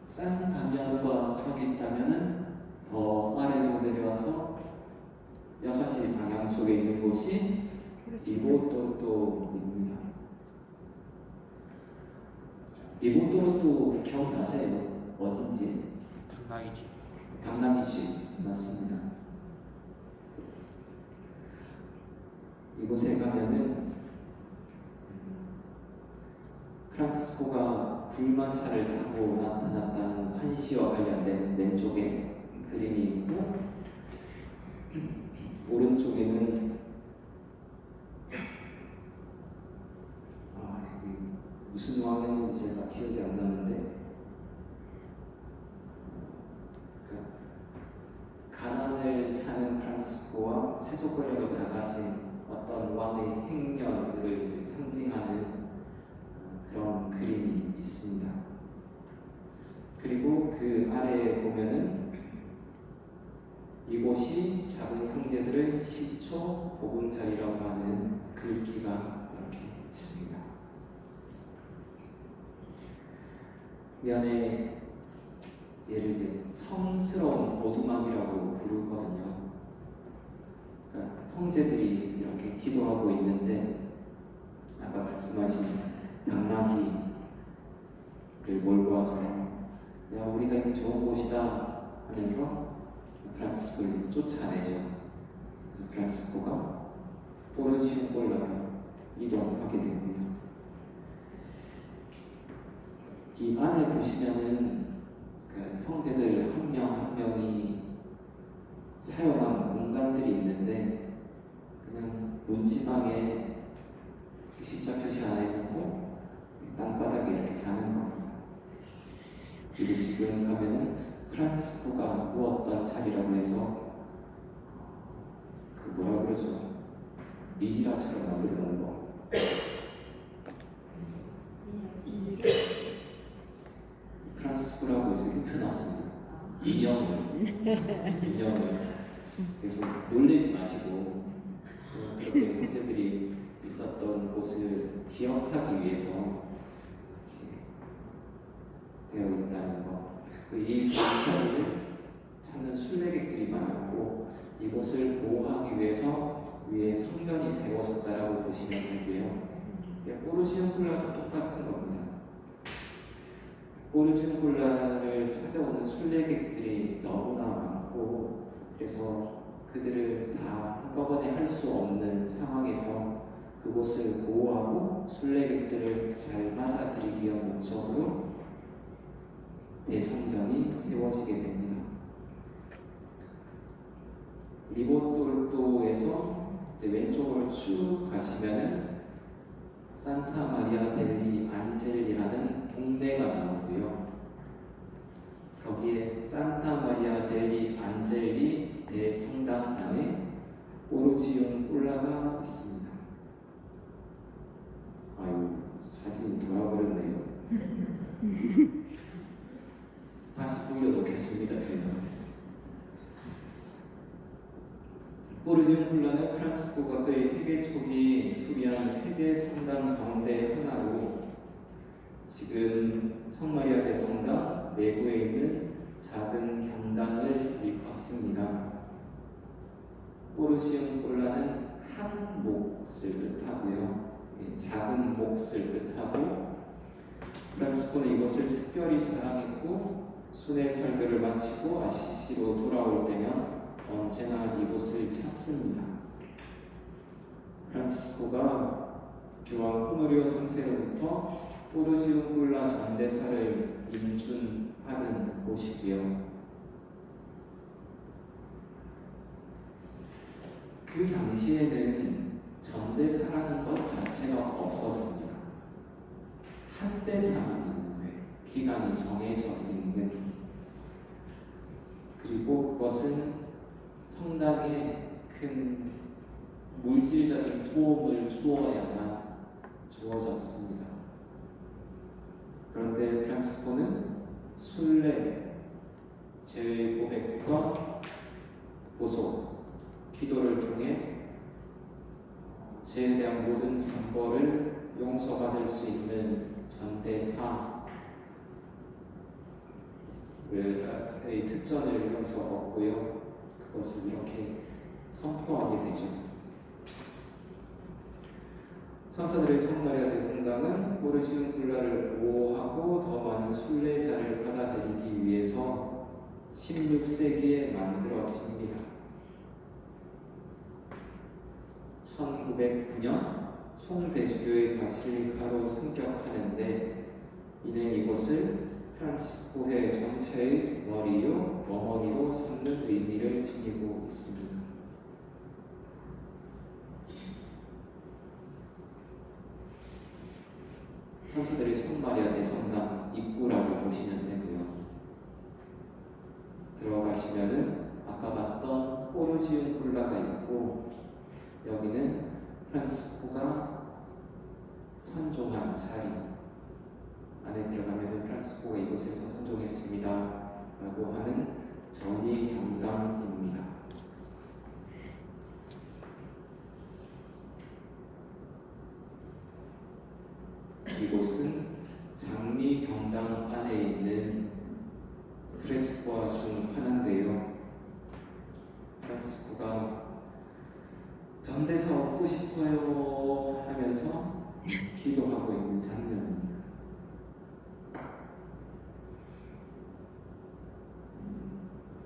싼 가면과 저기 있다면은 더 아래로 내려와서 6시 방향 쪽에 있는 곳이 리보토르토입니다. 리보토르토 기억나세요? 어딘지? 당나귀지. 당나귀시 맞습니다. 이곳에 가면은 프란치스코가 불마차를 타고 나타났다는 환시와 관련된 왼쪽에 그림이 있고 오른쪽에는 무슨 왕이었는지 제가 기억이 안 나는데 가난을 사는 프란치스코와 세속 권력을 다 가진 어떤 왕의 행렬을 이제 상징하는 그런 그림이 있습니다. 그리고 그 아래에 보면은 이곳이 작은 형제들의 시초 보금자리라고 하는 글귀가 이렇게 있습니다. 이 안에 얘를 이제 성스러운 오두막이라고 부르거든요. 그러니까 형제들이 이렇게 기도하고 있는데 아까 말씀하신 당나귀를 몰고 와서 야 우리가 이렇게 좋은 곳이다 하면서 프란치스코를 쫓아내죠. 그래서 프란치스코가 포르지오폴라로 이동하게 됩니다. 이 안에 보시면은 그 형제들 한 명 한 명이 사용한 공간들이 있는데 그냥 문지방에 십자 표시 하나 해놓고 땅바닥에 이렇게 자는 겁니다. 그리고 지금 가면은 프란치스코가 누웠던 자리라고 해서 그 뭐라 그러죠? 미라처럼 만들어 놓은 거. 프란치스코라고 이제 입혀놨습니다. 인형을. 그래서 놀리지 마시고 그렇게 형제들이 있었던 곳을 기억하기 위해서 되어 있다는 것. 이 공사를 찾는 순례객들이 많았고 이곳을 보호하기 위해서 위에 성전이 세워졌다라고 보시면 되고요. 포르지온폴라도 똑같은 겁니다. 포르지온폴라를 찾아오는 순례객들이 너무나 많고 그래서 그들을 다 한꺼번에 할 수 없는 상황에서 그곳을 보호하고 순례객들을 잘 맞아들이기 위한 목적으로 대성전이 세워지게 됩니다. 리보토르토에서 왼쪽으로 쭉 가시면은 산타 마리아 델리 안젤리라는 동네가 나오고요. 거기에 산타 마리아 델리 안젤리 대성당 안에 포르지온폴라가 있습니다. 아유, 사진이 돌아버렸네요. 다시 돌려놓겠습니다. 제가 포르지온폴라는 프란치스코가 그의 회개 초기 수리한 세계 성당 가운데 하나로 지금 성마리아 대성당 내부에 있는 작은 경당을 일컫습니다. 포르시움 꼴라는 한 몫을 뜻하고요. 작은 몫을 뜻하고 프란치스코는 이것을 특별히 사랑했고 순회 설교를 마치고 아시시로 돌아올 때면 언제나 이곳을 찾습니다. 프란치스코가 교황 호노리오 3세로부터 포르시움 꼴라 전대사를 인준받은 곳이고요. 그 당시에는 전대사라는 것 자체가 없었습니다. 한대사만 있는 거예요. 기간이 정해져 있는. 그리고 그것은 성당에 큰 물질적인 도움을 주어야만 주어졌습니다. 그런데 프란치스코는 순례, 죄의 고백과 보속, 기도를 통해 죄에 대한 모든 잠벌을 용서받을 수 있는 전대사의 특전을 여기서 얻고요. 그것을 이렇게 선포하게 되죠. 천사들의 성마리아 대성당은 포르시움 굴라를 보호하고 더 많은 순례자를 받아들이기 위해서 16세기에 만들어집니다. 1909년 송대주교의 바실리카로 승격하는데 이는 이곳을 프란치스코회 전체의 머리요 어머니로 삼는 의미를 지니고 있습니다. 천사들의 성마리아 대성당 입구라고 보시면 되고요. 들어가시면은 아까 봤던 포르시움 굴라가 있고 여기는 프란치스코가 선종한 자리. 안에 들어가면은 프란치스코가 이곳에서 선종했습니다 라고 하는 전이 경당입니다. 이곳은 장미 경당 안에 있는 프레스코아 중 하나인데요. 프란치스코가 전대사 얻고 싶어요 하면서 기도하고 있는 장면입니다.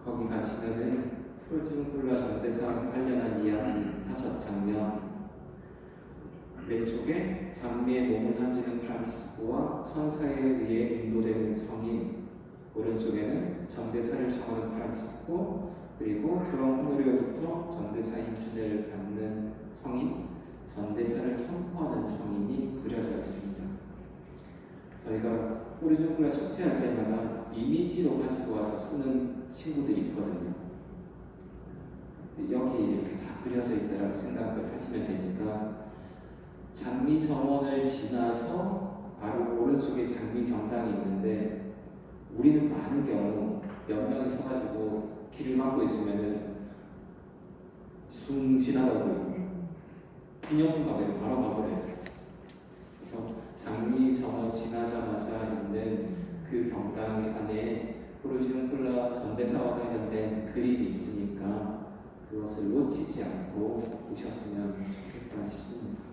거기 가시면은 포르시움 굴라 전대사 관련한 이야기 5장면, 왼쪽에 장미의 몸을 던지는 프란치스코와 천사에 의해 인도되는 성인, 오른쪽에는 전대사를 정하는 프란치스코, 그리고 교황 호노리오부터 전대사 인준을 받는 성인, 전대사를 선포하는 성인이 그려져 있습니다. 저희가 포르시움 굴라 축제할 때마다 이미지로 가지고 와서 쓰는 친구들이 있거든요. 여기 이렇게 다 그려져 있다라고 생각을 하시면 되니까 장미 정원을 지나서 바로 오른쪽에 장미 경당이 있는데 우리는 많은 경우 몇 명이 서가지고 길을 막고 있으면은 숭 지나가고 기념품 가게로 바로 가버려요. 그래서 장미 정원 지나자마자 있는 그 경당 안에 포르시움 굴라 전대사와 관련된 그림이 있으니까 그것을 놓치지 않고 보셨으면 좋겠다 싶습니다.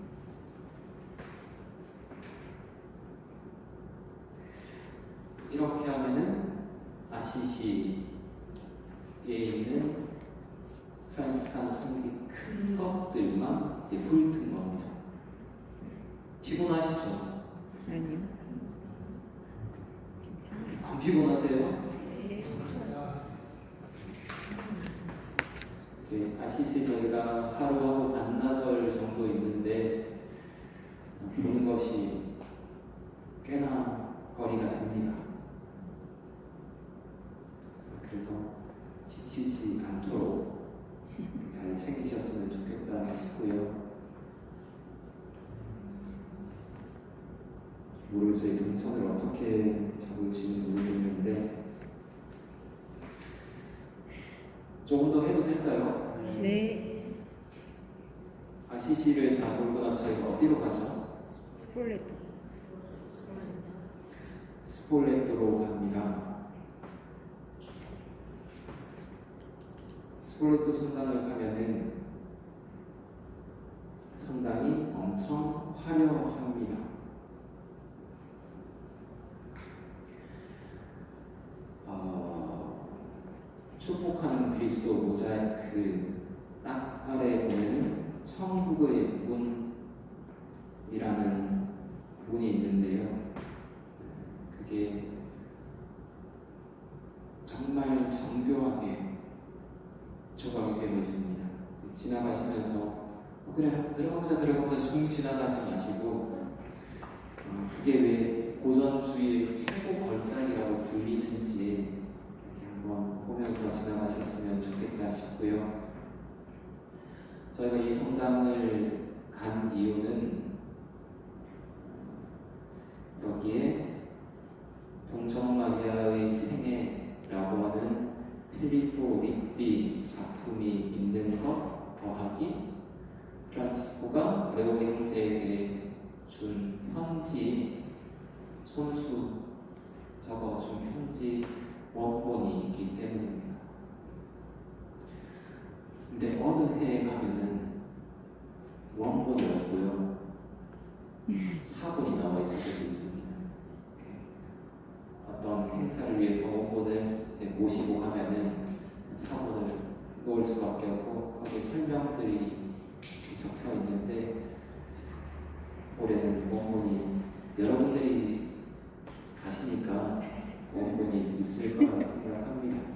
이렇게 하면은 아시시에 있는 프란시스칸 성지 큰 것들만 이제 훑은 겁니다. 피곤하시죠? 아니요. 안 피곤하세요? 아시시 저희가 하루하고 반나절 정도 있는데 보는 것이 꽤나 거리가 됩니다. 그래서 지치지 않도록 잘 챙기셨으면 좋겠다 싶고요. 모르겠어요. 동선을 어떻게 잡을지는 모르겠는데 조금 더 해도 될까요? 네. 아시시를 다 돌고 나서 저희가 어디로 가죠? 스폴레토. 스폴레토로 갑니다. 스폴레토 성당을 가면은 성당이 엄청 화려합니다. 축복하는 그리스도 모자이크 딱 아래에 보면은 천국의 문이라는 문이 있는데요. 그게 정말 정교하게 조각이 되어 있습니다. 지나가시면서 그래 들어가보자 숭 지나가지 마시고 그게 왜 고전주의의 최고 걸작이라고 불리는지 이렇게 한번 보면서 지나가셨으면 좋겠다 싶고요. 저희가 이 성당을 간 이유는 여기에 동정마리아의 생애라고 하는 필리포 립비 작품이 있는 것 더하기 프란치스코가 레오 형제에게 준 편지 손수 적어준 편지 원본이 있기 때문입니다. 근데 어느 해에 가면은 원본이 없고요 사본이 나와 있을 때도 있습니다. 어떤 행사를 위해서 원본을 이제 모시고 가면은 사본을 놓을 수밖에 없고 거기에 설명들이 적혀 있는데 올해는 원본이 여러분들이 가시니까 원본이 있을 거라고 생각합니다.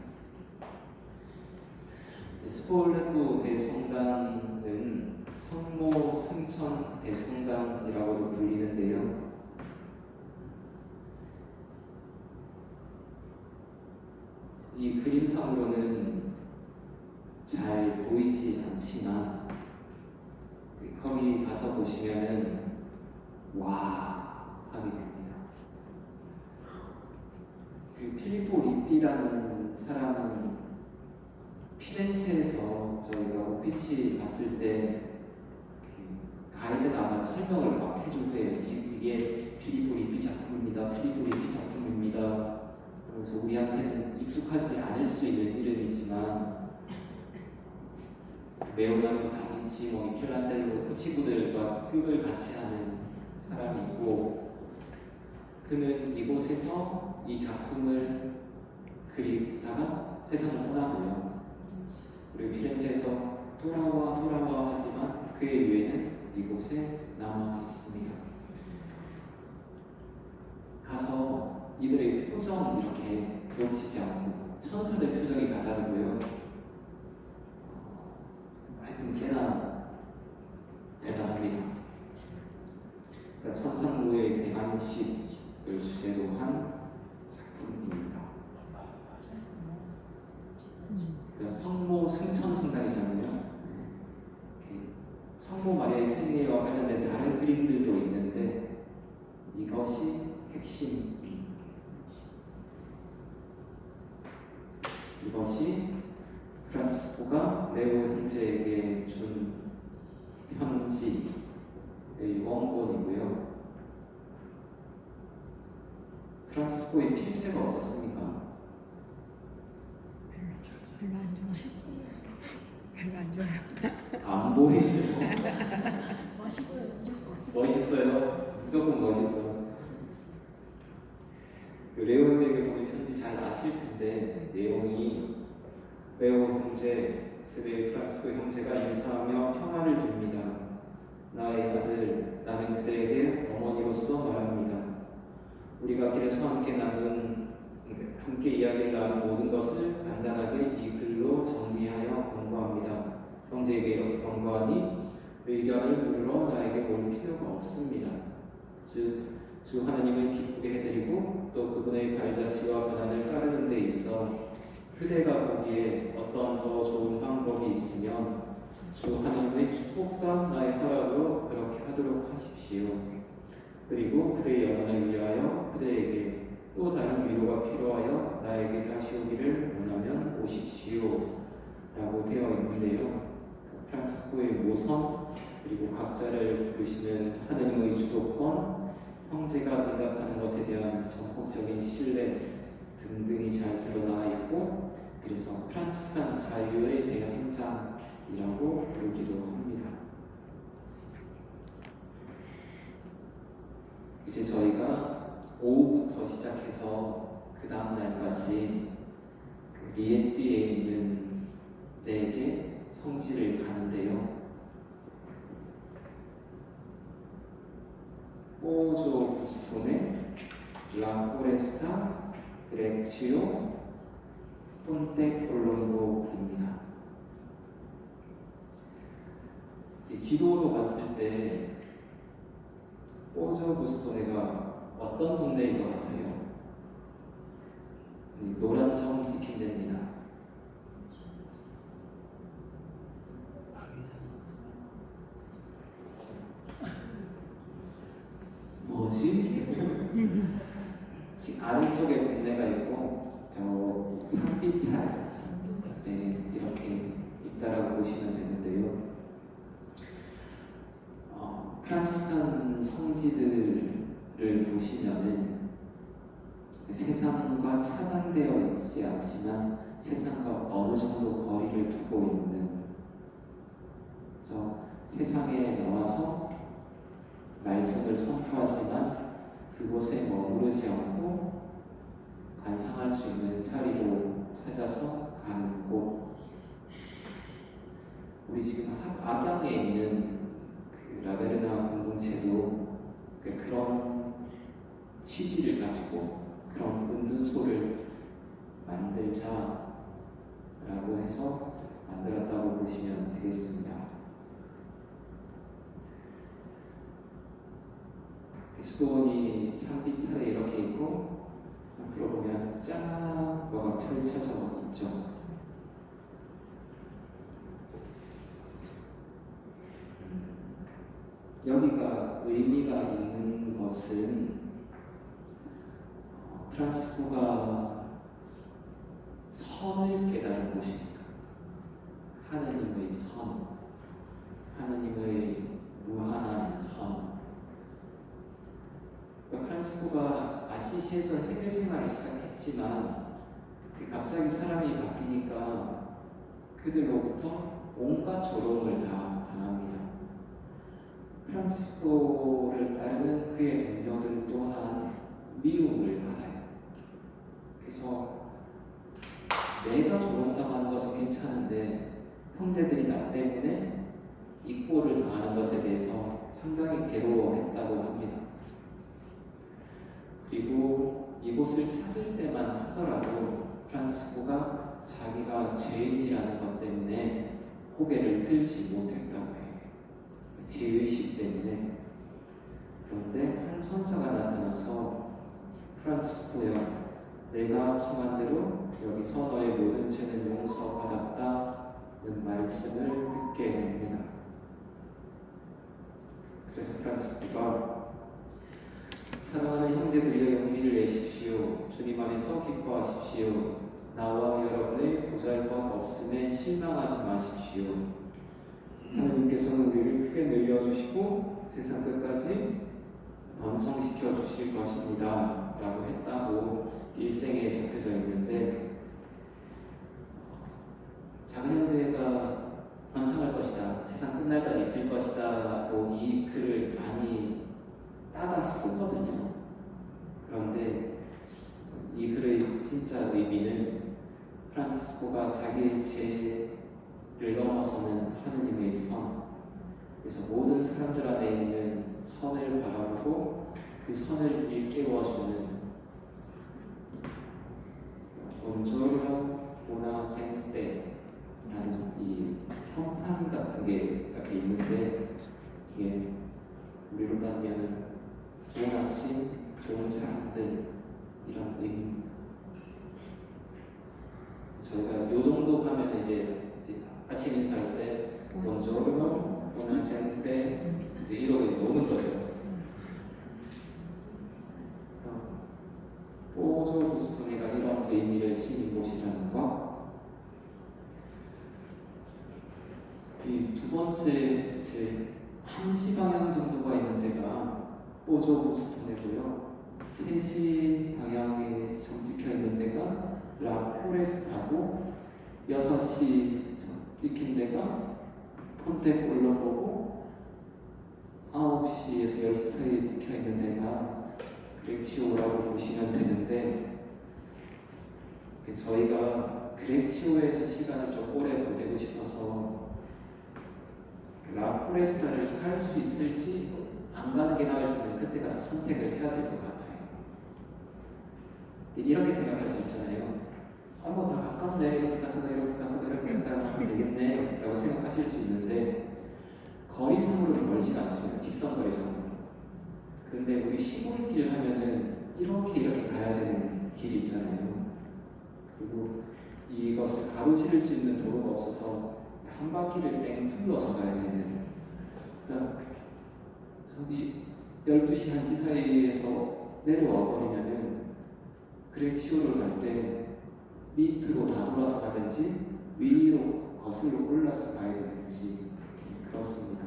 스폴레토 대성당은 성모 승천 대성당이라고도 불리는데요. 이 그림상으로는 잘 보이지 않지만 거기 가서 보시면은 와 하게 됩니다. 그 필리포 립비라는 사람은 피렌체에서 저희가 오피치 갔을 때 그 가이드가 아마 설명을 막 해줄 때 이게 필리포 립비 작품입니다. 필리포 립비 작품입니다. 그래서 우리한테는 익숙하지 않을 수 있는 이름이지만 레오나르도 다빈치, 미켈란젤로 그 친구들과 급을 같이 하는 사람이고 그는 이곳에서 이 작품을 그리다가 세상을 떠나고요. 그리고 피렌체에서 돌아와 하지만 그의 유해는 이곳에 남아 있습니다. 가서 이들의 표정 이렇게 놓치지 않고 천사들 표정이 다 다르고요. 하여튼 꽤나 대단합니다. 그러니까 천상무의 대관식을 주제로 한 작품입니다. 그러니까 성모 승천 성당이잖아요. 성모 마리아의 생애와 관련된 다른 그림들도 있는데 이것이 핵심. 이것이 프란치스코가 레오 형제에게 준 편지의 원본이고요. 프란치스코의 필체가 어떻습니까? 별로 안 좋아했어요. 별로 안 좋아요. 안 보이세요? 멋있어요. 무조건. 멋있어요. 무조건 멋있어. 그 레오 형제에게 보낸 편지 잘 아실 텐데 내용이 레오 형제, 그대의 프란치스코 형제가 인사하며 평화를 빕니다. 나의 아들, 나는 그대에게 어머니로서 말합니다. 우리가 길에서 함께 이야기를 나눈 모든 것을 간단하게 이 글로 정리하여 권고합니다. 형제에게 이렇게 권고하니 의견을 물으러 나에게 올 필요가 없습니다. 즉 주 하나님을 기쁘게 해드리고 또 그분의 발자취와 권한을 따르는 데 있어 그대가 보기에 어떤 더 좋은 방법이 있으면 주 하나님의 축복과 나의 허락으로 그렇게 하도록 하십시오. 그리고 그대의 영혼을 위하여 그대에게 또 다른 위로가 필요하여 나에게 다시 오기를 원하면 오십시오 라고 되어 있는데요. 프란치스코의 모성 그리고 각자를 부르시는 하느님의 주도권, 형제가 응답하는 것에 대한 전폭적인 신뢰 등등이 잘 드러나 있고 그래서 프란치스칸 자유의 대행장이라고 부르기도 합니다. 이제 저희가 오후부터 시작해서 그 다음 날까지 그 리에띠에 있는 4개 성지를 가는데요. 포조 부스토네, 라포레스타, 그레치오, 폰테 콜롬보입니다. 이 지도로 봤을 때 포조 부스토네가 어떤 동네인 것 같아요? 이 노란 점 찍힌 데입니다. 뭐지? 아래쪽에 동네가 있고 저 산비탈 이렇게 있다라고 보시면 되는데요. 프란치스칸 성지들을 보시면은 세상과 차단되어 있지 않지만 세상과 어느 정도 거리를 두고 있는, 그래서 세상에 나와서 말씀을 선포하지만 그곳에 머무르지 않고 관상할 수 있는 자리로 찾아서 가는 곳. 우리 지금 악양에 있는 그 라베르나 공동체도 그런 취지를 가지고 그런 은둔소를 만들자라고 해서 만들었다고 보시면 되겠습니다. 수도원이 산비탈에 이렇게 있고 앞으로 보면 쫙 뭐가 펼쳐져 있죠. 여기가 의미가 있는 것은 프란치스코가 선을 깨달은 곳입니다. 하느님의 선, 하느님의 무한한 선. 프란치스코가 아시시에서 해외 생활을 시작했지만 갑자기 사람이 바뀌니까 그들로부터 온갖 조롱을 다 당합니다. 프란치스코를 따르는 그의 동료들 또한 미움을 받아요. 그래서 내가 조롱당하는 것은 괜찮은데 형제들이 나 때문에 이 꼴을 당하는 것에 대해서 상당히 괴로워했다고 합니다. 그리고 이곳을 찾을 때만 하더라도 프란치스코가 자기가 죄인이라는 것 때문에 고개를 들지 못했다고 해요. 죄의식 때문에. 그런데 한 천사가 나타나서 프란치스코야, 내가 청한 대로 여기서 너의 모든 죄는 용서받았다는 말씀을 듣게 됩니다. 그래서 프란치스코가 사랑하는 형제들여 용기를 내십시오. 주님 안에서 기뻐하십시오. 나와 여러분의 보잘것 없음에 실망하지 마십시오. 하나님께서는 우리를 크게 늘려주시고 세상 끝까지 번성시켜 주실 것입니다 라고 했다고 일생에 적혀져 있는데, 작은 형제가 번창할 것이다, 세상 끝날까지 있을 것이다 라고 이 글을 많이 따다 쓰거든요. 그런데 이 글의 진짜 의미는 프란치스코가 자기의 죄를 넘어서는 하느님의 선, 그래서 모든 사람들 안에 있는 선을 바라보고 그 선을 일깨워주는 온조로 보나쟁때라는 이 평판 같은 게 이렇게 있는데, 이게 우리로 따지면 좋은 아침, 좋은 사람들 이런 의미입니다. 저희가 요 정도 하면 이제 아침 인사할 때 먼저로 보나쟁 때 이제 이러고 노는 거죠. 그래서 포조 부스토네가 이런 의미를 지닌 곳이라는 것. 이 두 번째 이제 1시 방향 정도가 있는 데가 포조 부스토네고요. 3시 방향에 정찍혀 있는 데가 라 포레스타고, 6시 찍힌 데가 폰텍 올라보고 9시에서 10시 사이에 찍혀 있는 데가 그렉시오라고 보시면 되는데, 저희가 그렉시오에서 시간을 좀 오래 보내고 싶어서 라포레스타를 할 수 있을지 안 가는 게 나을지는 그때 가서 선택을 해야 될 것 같아요. 이렇게 생각할 수 있잖아요. 뭐 다 가깝네, 이렇게 갔다가 이렇게 갔다가 이렇게 갔다가 하면 되겠네 라고 생각하실 수 있는데, 거리상으로는 멀지가 않습니다. 직선거리상으로. 근데 우리 시골길 하면은 이렇게 가야 되는 길이 있잖아요. 그리고 이것을 가로지를 수 있는 도로가 없어서 한 바퀴를 뺑 둘러서 가야 되는, 그러니까 저기 12시, 1시 사이에서 내려와 버리면은 그렉시오를 갈 때 밑으로 다 돌아서 가든지 위로 거슬러 올라서 가야 되든지 그렇습니다.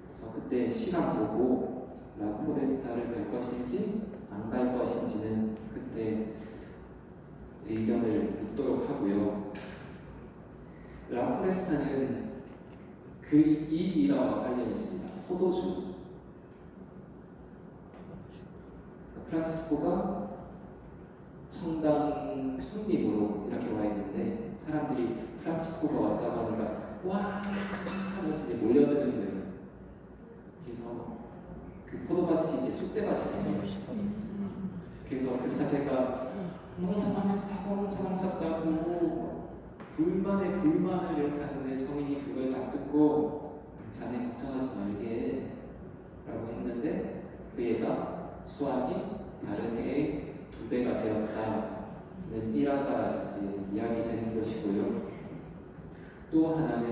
그래서 그때 시간 보고 라포레스타를 갈 것인지 안 갈 것인지는 그때 의견을 묻도록 하고요. 라포레스타는 이 일화와 관련이 있습니다. 포도주. 프란치스코가 성당 손님으로 이렇게 와 있는데, 사람들이 프란치스코가 왔다고 하니까 와 하면서 이제 몰려드는 거예요. 그래서 그 포도밭이 이제 쑥대밭이 됩니다. 그래서 그 사제가 너무 사망쳤다고 불만에 불만을 이렇게 하는데, 성인이 그걸 딱 듣고 자네 걱정하지 말게 라고 했는데, 그 애가 수학이 다른 애의 2배가 되었다는 일화가 이제 이야기되는 것이고요. 또 하나는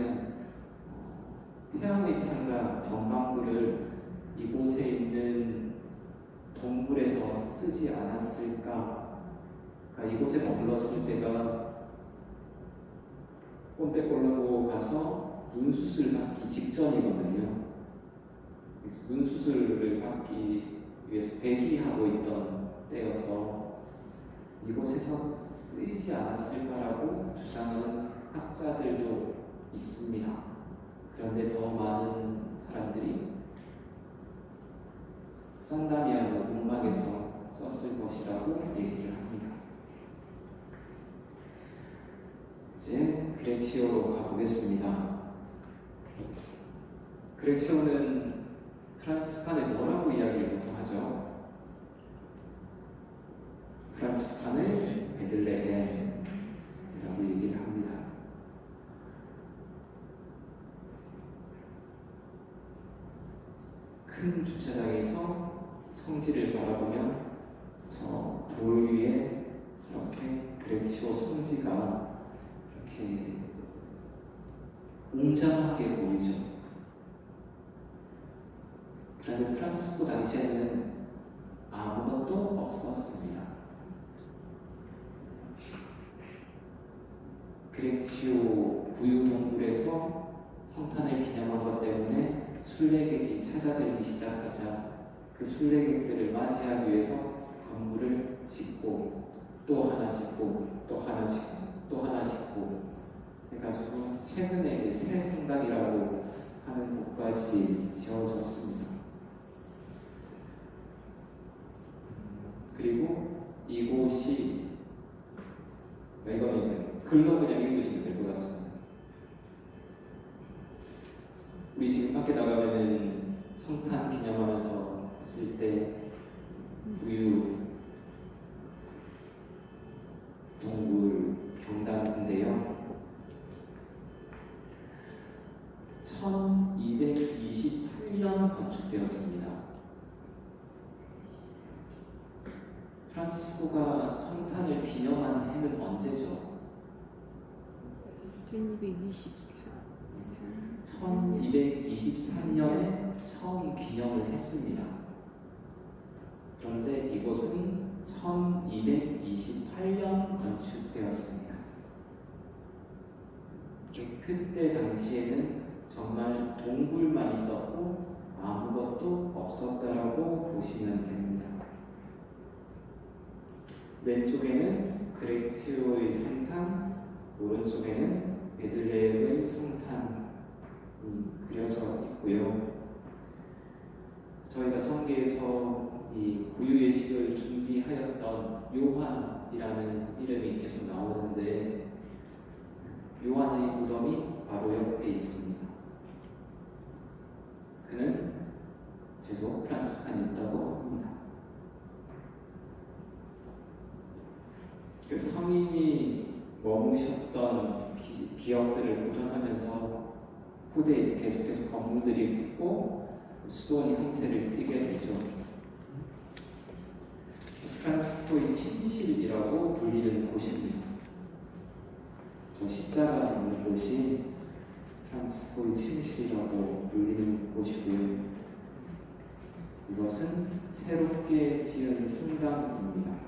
태양의 창과 전망부를 이곳에 있는 동굴에서 쓰지 않았을까? 그러니까 이곳에 머물렀을 때가 폰테콜라보 가서 눈수술 받기 직전이거든요. 그래서 눈수술을 받기 위해서 대기하고 있던 때여서 이곳에서 쓰이지 않았을까라고 주장하는 학자들도 있습니다. 그런데 더 많은 사람들이 상다미아노 문막에서 썼을 것이라고 얘기를 합니다. 이제 그렉시오로 가보겠습니다. 그렉시오는 프란치스칸에 뭐라고 이야기를 보통 하죠? 프란치스칸의 베들레헴이라고 얘기를 합니다. 큰 주차장에서 성지를 바라보면 저 돌 위에 이렇게 그렉시오 성지가 이렇게 웅장하게 보이죠. 그런데 프란치스코 당시에는 아무것도 없었습니다. 그렉시오 구유 동굴에서 성탄을 기념한 것 때문에 순례객이 찾아들기 시작하자 그 순례객들을 맞이하기 위해서 건물을 짓고 또 하나 짓고 또 하나 짓고 또 하나 짓고 해가지고 최근에 이제 새 성당이라고 하는 곳까지 지어졌습니다. 그리고 이곳이, 이거는 이제 글로 그냥 읽으시면 될 것 같습니다. 우리 지금 밖에 나가면은 성탄 기념하면서 쓸 때 구유 동굴 경단인데요. 1228년 건축되었습니다. 프란치스코가 성탄을 기념한 해는 언제죠? 1224년에 처음 기념을 했습니다. 그런데 이곳은 1228년 건축되었습니다. 그때 당시에는 정말 동굴만 있었고 아무것도 없었다라고 보시면 됩니다. 왼쪽에는 그렉시오의 성당, 오른쪽에는 베들레헴의 성탄이 그려져 있고요. 저희가 성계에서 이 구유예식을 준비하였던 요한이라는 이름이 계속 나오는데 요한의 무덤이 바로 옆에 있습니다. 그는 제소 프란시스칸이 있다고 합니다. 그 성인이 머무셨던 기억들을 보존하면서 후대에 이제 계속해서 건물들이 붙고 수도원이 형태를 띠게 되죠. 프란치스코의 침실이라고 불리는 곳입니다. 저 십자가 있는 곳이 프란치스코의 침실이라고 불리는 곳이고요. 이것은 새롭게 지은 성당입니다.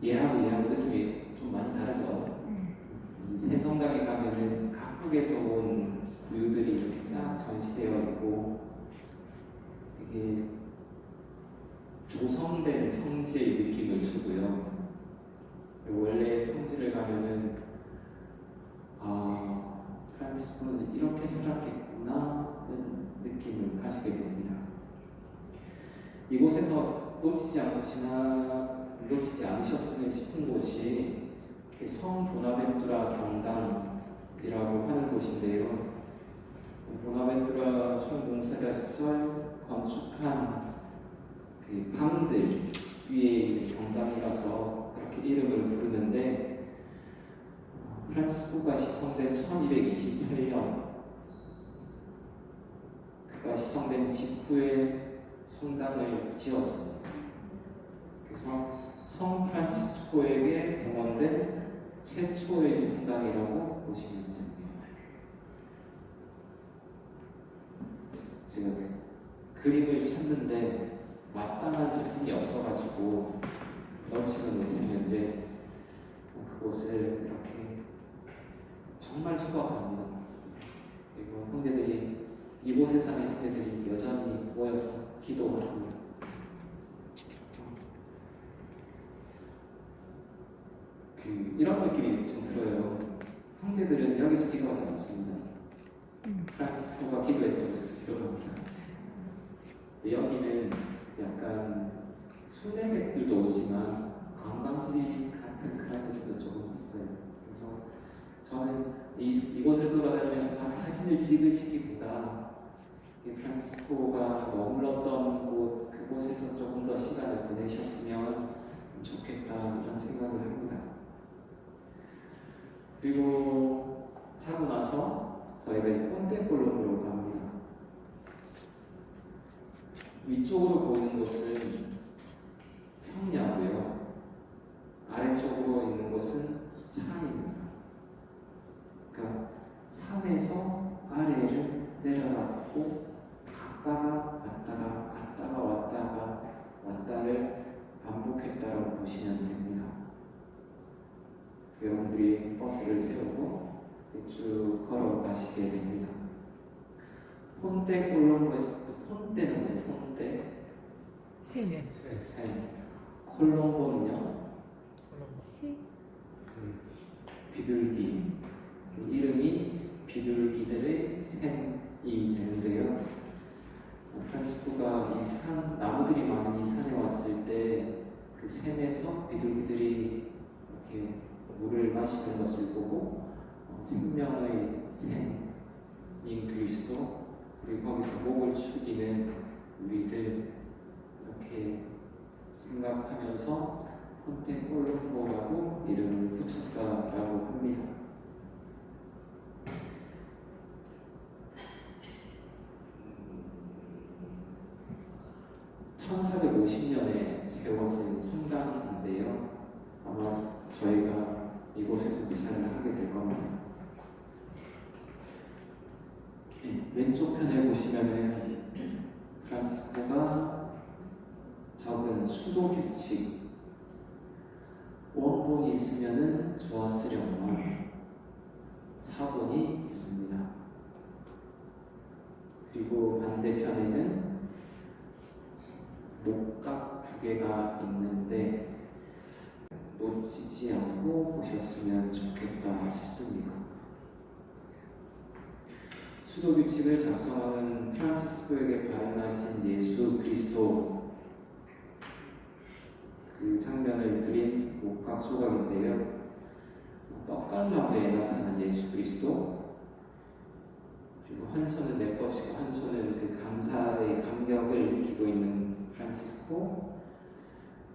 예하고 느낌이 좀 많이 다르죠. 이 새 성당에 가면은 각국에서 온 구유들이 이렇게 쫙 전시되어 있고 되게 조성된 성지의 느낌을 주고요. 원래 성지를 가면은 프란치스코는 이렇게 살았겠구나 하는 느낌을 가지게 됩니다. 이곳에서 놓치지 않으셨으면 싶은 곳이 성 보나벤투라 경당이라고 하는 곳인데요. 보나벤투라 총봉사자 시절 건축한 그 방들 위에 있는 경당이라서 그렇게 이름을 부르는데 프란치스코가 시성된 1228년 그가 시성된 직후에 성당을 지었습니다. 그래서 성 프란치스코에게 봉헌된 최초의 성당이라고 보시면 됩니다. 지금 그림을 찾는데 마땅한 사진이 없어가지고 넣지는 못했는데 그곳을 이렇게 정말 소박합니다. 그리고 형제들이 이곳에 사는 형제들이 여전히 모여서 기도하고 이런 느낌이 좀 들어요. 형제들은 여기서 기도하지 않습니다. 프란치스코가 기도했던 곳에서 기도합니다. 여기는 약간 순례객들도 오지만 관광지 같은 그런 느낌도 조금 있어요. 그래서 저는 이곳을 돌아다니면서 각 사진을 찍으시기보다 프란치스코가 머물렀던 곳 그곳에서 조금 더 시간을 보내셨으면 좋겠다 이런 생각을 합니다. 그리고 자고 나서 저희가 이 꼰대골로로 갑니다. 위쪽으로 보이는 곳은 평야고요. 아래쪽으로 있는 곳은 산입니다. 그러니까 산에서 아래를 내려다보고 갔다가 왔다를 반복했다고 보시면 됩니다. 여러분들이 버스를 세우고 쭉 걸어가시게 됩니다. 폰테 콜롬보에서 폰테는 뭐예요? 폰테? 세면. 콜롬보는요? 세. 비둘기. 이름이 비둘기들의 샘이 되는데요. 프란치스코가 이 산, 나무들이 많은 이 산에 왔을 때 그 샘에서 비둘기들이 이렇게 물을 마시는 것을 보고 생명의 샘인 그리스도 그리고 거기서 목을 축이는 우리들 이렇게 생각하면서 폰테 콜롬보라고 이름을 붙였다라고 합니다. (1450년에) 세워진 성당인데요. 아마 저희가 이곳에서 미사를 하게 될 겁니다. 왼쪽 편에 보시면은 프란치스코가 적은 수도 규칙 원본이 있으면은 좋았으려만 사본이 있습니다. 그리고 반대편에는 목각 두 개가 않고 보셨으면 좋겠다 싶습니다. 수도 규칙을 작성하는 프란치스코에게 발현하신 예수 그리스도 그 장면을 그린 목각 조각인데요. 떡갈나무에 나타난 예수 그리스도, 그리고 한 손은 내뻗치고 한 손은 그 감사의 감격을 느끼고 있는 프란치스코,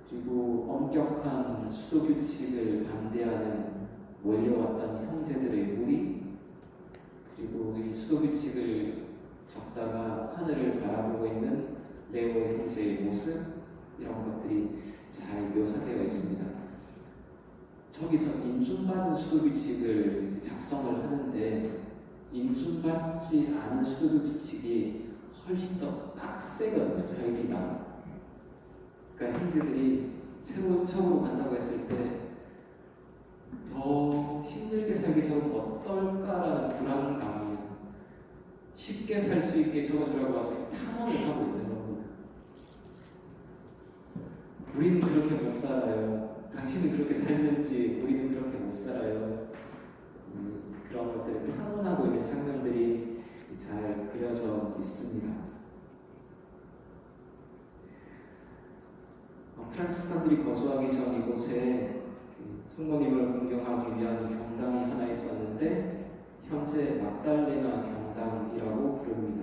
그리고 엄격한 수도 규칙을 반대하는 몰려왔던 형제들의 무리, 그리고 이 수도 규칙을 적다가 하늘을 바라보고 있는 레오 형제의 모습, 이런 것들이 잘 묘사되어 있습니다. 저기서 인준받은 수도 규칙을 작성을 하는데 인준받지 않은 수도 규칙이 훨씬 더 빡세거든요. 저희가 그러니까 형제들이 처음으로 간다고 했을 때 더 힘들게 살게 적으면 어떨까라는 불안감이 쉽게 살 수 있게 적어주라고 와서 탐험을 하고 있는 겁니다. 우리는 그렇게 못 살아요. 당신은 그렇게 살는지 우리는 그렇게 못 살아요. 그런 것들을 탐험하고 있는 장면들이 잘 그려져 있습니다. 프란치스칸들이 거주하기 전 이곳에 성모님을 공경하기 위한 경당이 하나 있었는데 현재 막달레나 경당이라고 부릅니다.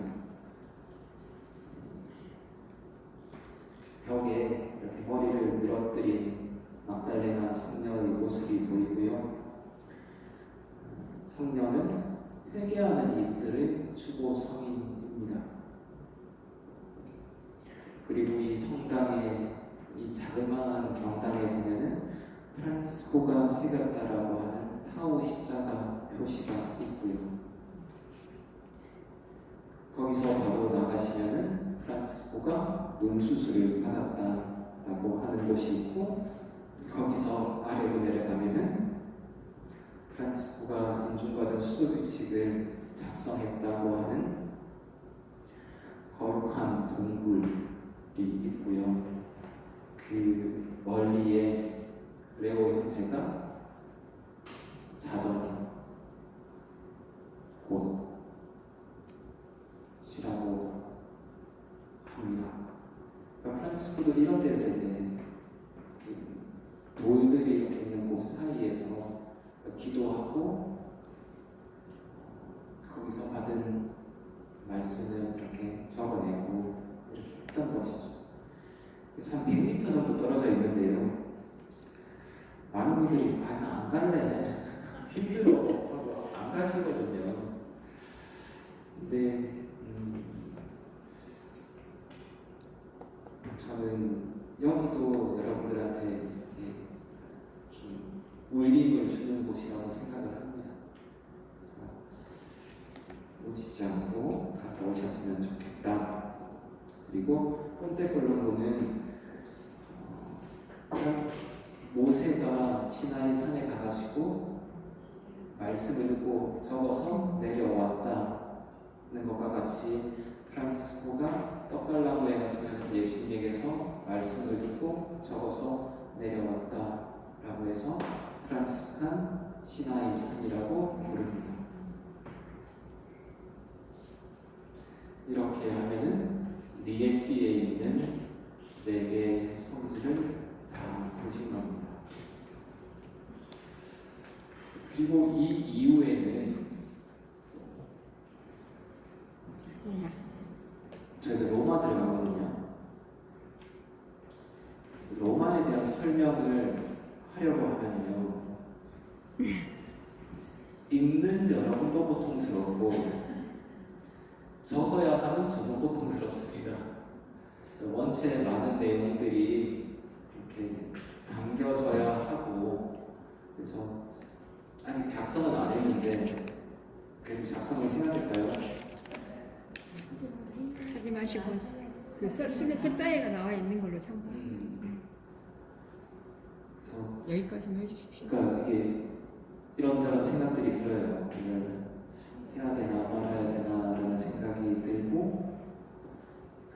벽에 이렇게 머리를 늘어뜨린 막달레나 성녀의 모습이 보이고요. 성녀는 회개하는 이들의 주보 성인입니다. 그리고 이 성당의 이 자그마한 경당에 보면은 프란치스코가 새겼다라고 하는 타오 십자가 표시가 있고요. 거기서 바로 나가시면은 프란치스코가 눈수술을 받았다라고 하는 곳이 있고, 거기서 아래로 내려가면은 프란치스코가 인준받은 수도 규칙을 작성했다고 하는 거룩한 동굴이 있고요. 그 멀리에 레오 형제가 자던 곳이라고 합니다. 그러니까 프란치스코도 이런 데서 이제 돌들이 이렇게 있는 곳 사이에서 기도하고 거기서 받은 말씀을 이렇게 적어내고 이렇게 했던 것이죠. 그래서 한 100m 정도 떨어져 있는데요. 많은 분들이 안 갈래 힘들어 하고 안 가시거든요. 근데 저는 여기도 여러분들한테 좀 울림을 주는 곳이라고 생각을 합니다. 그래서 놓치지 않고 갔다 오셨으면 좋겠다. 그리고 폰테콜롬보는 모세가 시나이 산에 가가지고 말씀을 듣고 적어서 내려왔다는 것과 같이 프란치스코가 떡갈나무에 나타나서 예수님에게서 말씀을 듣고 적어서 내려왔다라고 해서 프란치스칸 시나이 산이라고 부릅니다. 이렇게 하면은 리에띠에 있는 4개의 성지를 다 보신 겁니다. 그리고 이 이후에는 저희가 로마 들어가거든요. 로마에 대한 설명을 하려고 하면요, 읽는 여러분도 고통스럽고 적어야 하는 저도 고통스럽습니다. 원체 많은 내용들이 이렇게 담겨져야 하고, 그래서 아직 작성은 안 했는데 그래도 작성을 해야 될까요? 하지 마시고 그 수제 책자에가 나와 있는 걸로 참고. 그래서 여기까지만 해주십시오. 그러니까 이게 이런저런 생각들이 들어요. 이걸 해야 되나 말아야 되나라는 생각이 들고,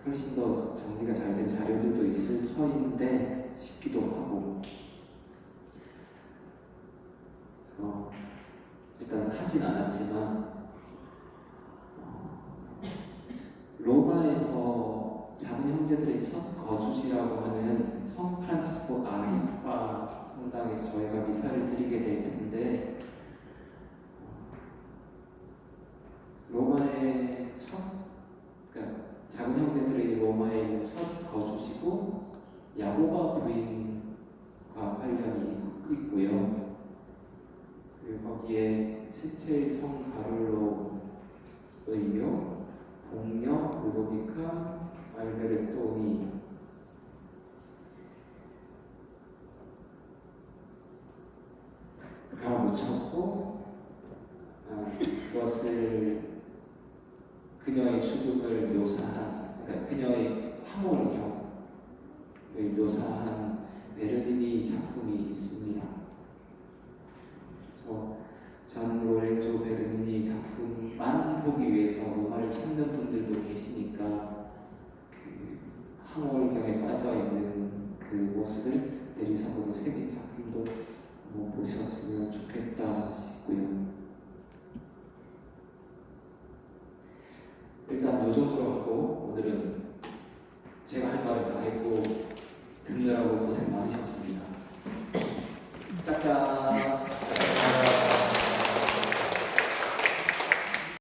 훨씬 더 정리가 잘 된 자료들도 있을 터인데 싶기도 하고, 일단 하진 않았지만 로마에서 작은 형제들의 첫 거주지라고 하는 성 프란치스코 아리파 성당에서 저희가 미사를 드리게 될 텐데 로마의 그러니까 작은 형제들의 로마에 있는 첫 거주지고 야고바 부인과 관련이 있고요. 그리고 거기에 셋째의 성 가를로 의묘, 복녀, 루도비카, 알베르토니 가 묻혔고 그것을 그녀의 죽음을 묘사한 그러니까 그녀의 황홀경을 묘사한 베르니니 작품이 있습니다. 그래서 전 로렌조 베르니니 작품만 보기 위해서 로마를 찾는 분들도 계시니까 그 황홀경에 빠져 있는 그 모습을 내리사고로 새긴 작품도 한번 보셨으면 좋겠다 싶고요.